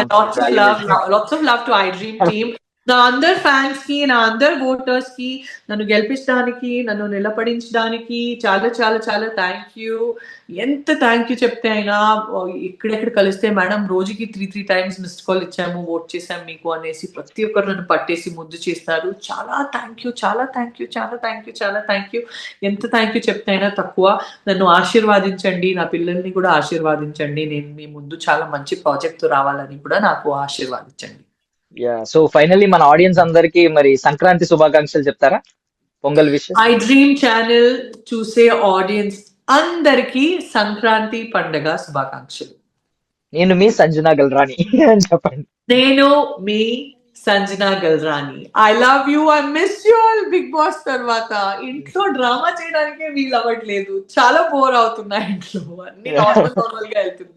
Lots of love to iDream team. నా అందరు ఫ్యాన్స్ కి, నా అందరు ఓటర్స్ కి, నన్ను గెలిపించడానికి, నన్ను నిలబడించడానికి చాలా చాలా చాలా థ్యాంక్ యూ. ఎంత థ్యాంక్ యూ చెప్తే అయినా. ఇక్కడెక్కడ కలిస్తే మేడం రోజుకి 3 times మిస్డ్ కాల్ ఇచ్చాము, ఓట్ చేసాము మీకు అనేసి ప్రతి ఒక్కరు నన్ను పట్టేసి ముద్దు చేస్తారు. చాలా థ్యాంక్ యూ, చాలా థ్యాంక్ యూ, చాలా థ్యాంక్ యూ, చాలా థ్యాంక్ యూ. ఎంత థ్యాంక్ యూ చెప్తే అయినా తక్కువ. నన్ను ఆశీర్వాదించండి, నా పిల్లల్ని కూడా ఆశీర్వాదించండి. నేను మీ ముందు చాలా మంచి ప్రాజెక్ట్ రావాలని కూడా నాకు ఆశీర్వాదించండి. సో ఫైనల్లీ మన ఆడియన్స్ అందరికి మరి సంక్రాంతి శుభాకాంక్షలు చెప్తారా, పొంగల్ విషయం? iDream ఛానల్ చూసే ఆడియన్స్ అందరికి సంక్రాంతి పండగ శుభాకాంక్షలు. నేను మీ సంజనా గల్రాని అని చెప్పండి. నేను మీ Sanjana Galrani. I love you, I miss you all. Big boss తర్వాత ఇంట్లో డ్రామా చేయడానికే వీలు అవ్వట్లేదు, చాలా బోర్ అవుతున్నా ఇంట్లో. అన్ని నార్మల్ గా వెళ్తుంది.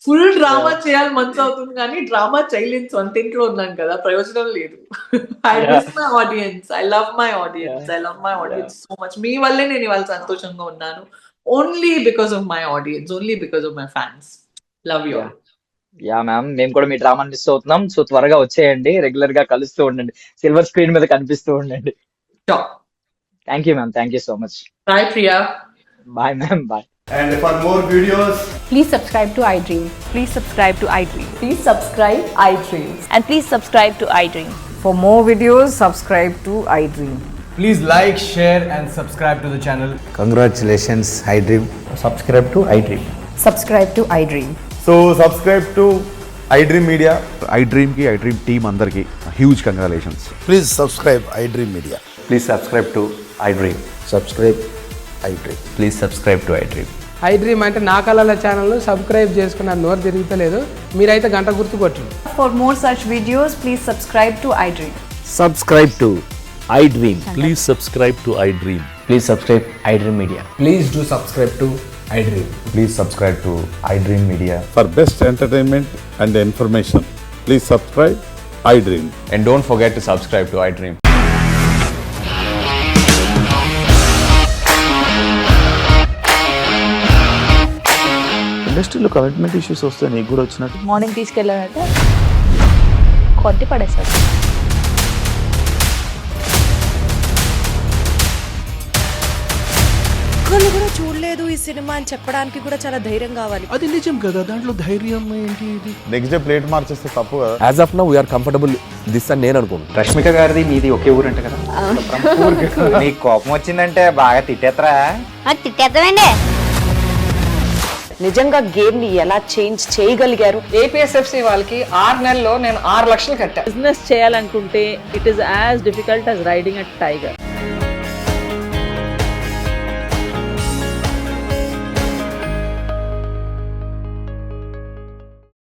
ఫుల్ డ్రామా చేయాలి మంచి అవుతుంది, కానీ డ్రామా చేయలేని సొంత ఇంట్లో ఉన్నాను కదా, ప్రయోజనం లేదు. I miss my audience, I love my audience so much. మీ వల్లే నేను ఇవాళ సంతోషంగా ఉన్నాను. Only because of my audience, only because of my fans. Love you. Yeah ma'am, మేము కూడా మీ డ్రామా మిస్ అవుతున్నాం. సో త్వరగా వచ్చేయండి, రెగ్యులర్ గా కలుస్తూ ఉండండి, సిల్వర్ స్క్రీన్ మీద కనిపిస్తూ ఉండండి. Thank you ma'am, thank you so much. Bye Priya. Bye ma'am, bye. And for more videos, please subscribe to iDream. Please subscribe to iDream. Please subscribe iDream. And please subscribe to iDream. For more videos, subscribe to iDream. Please like, share and subscribe to the channel. Congratulations, iDream. Subscribe to iDream. Subscribe to iDream. So subscribe to iDream Media. iDream की iDream team अंदर की huge congratulations. Please subscribe iDream Media. Please subscribe to iDream. Subscribe iDream. Please subscribe to iDream. iDream అంటే నా కళల channel subscribe చేసుకున్న నోరు తిరుగుతలేదు, మీరైతే గంట గుర్తు కొట్టండి. For more such videos, please subscribe to iDream. Subscribe to iDream. Please subscribe to iDream. Please subscribe iDream Media. Please do subscribe to iDream. Please subscribe to iDream Media. For best entertainment and information, please subscribe iDream. And don't forget to subscribe to iDream. ఇండస్ట్రీలో commitment issues వస్తే నీకు కూడా వచ్చినట్టు morning తీసుకెళ్ళాడంటే కొట్టి పడేశాడు. ఒక్కళ్ళు కూడా చూడలేదు ఈ సినిమా అని చెప్పడానికి కూడా చాలా ధైర్యం కావాలి. అది నిజం కదా, దాంట్లో ధైర్యం ఏంటి ఇది? నెక్స్ట్ డే ప్లేట్ మార్చేస్తే తప్పు కదా. As of now we are comfortable this అని నేను అనుకుంటున్నాను. రష్మిక గారిది మీది ఒకే ఊరంట కదా. నీకు కోపం వచ్చిందంటే బాగా తిట్టేత్తరా? తిట్టేద్దామండి. నిజంగా గేమ్ ని ఎలా చేంజ్ చేయగలిగారు? ఏపీఎస్ఎఫ్సి వాళ్ళకి 6 నెలల్లో నేను 6 లక్షలు కట్టా. బిజినెస్ చేయాలనుకుంటే it is as difficult as riding a tiger.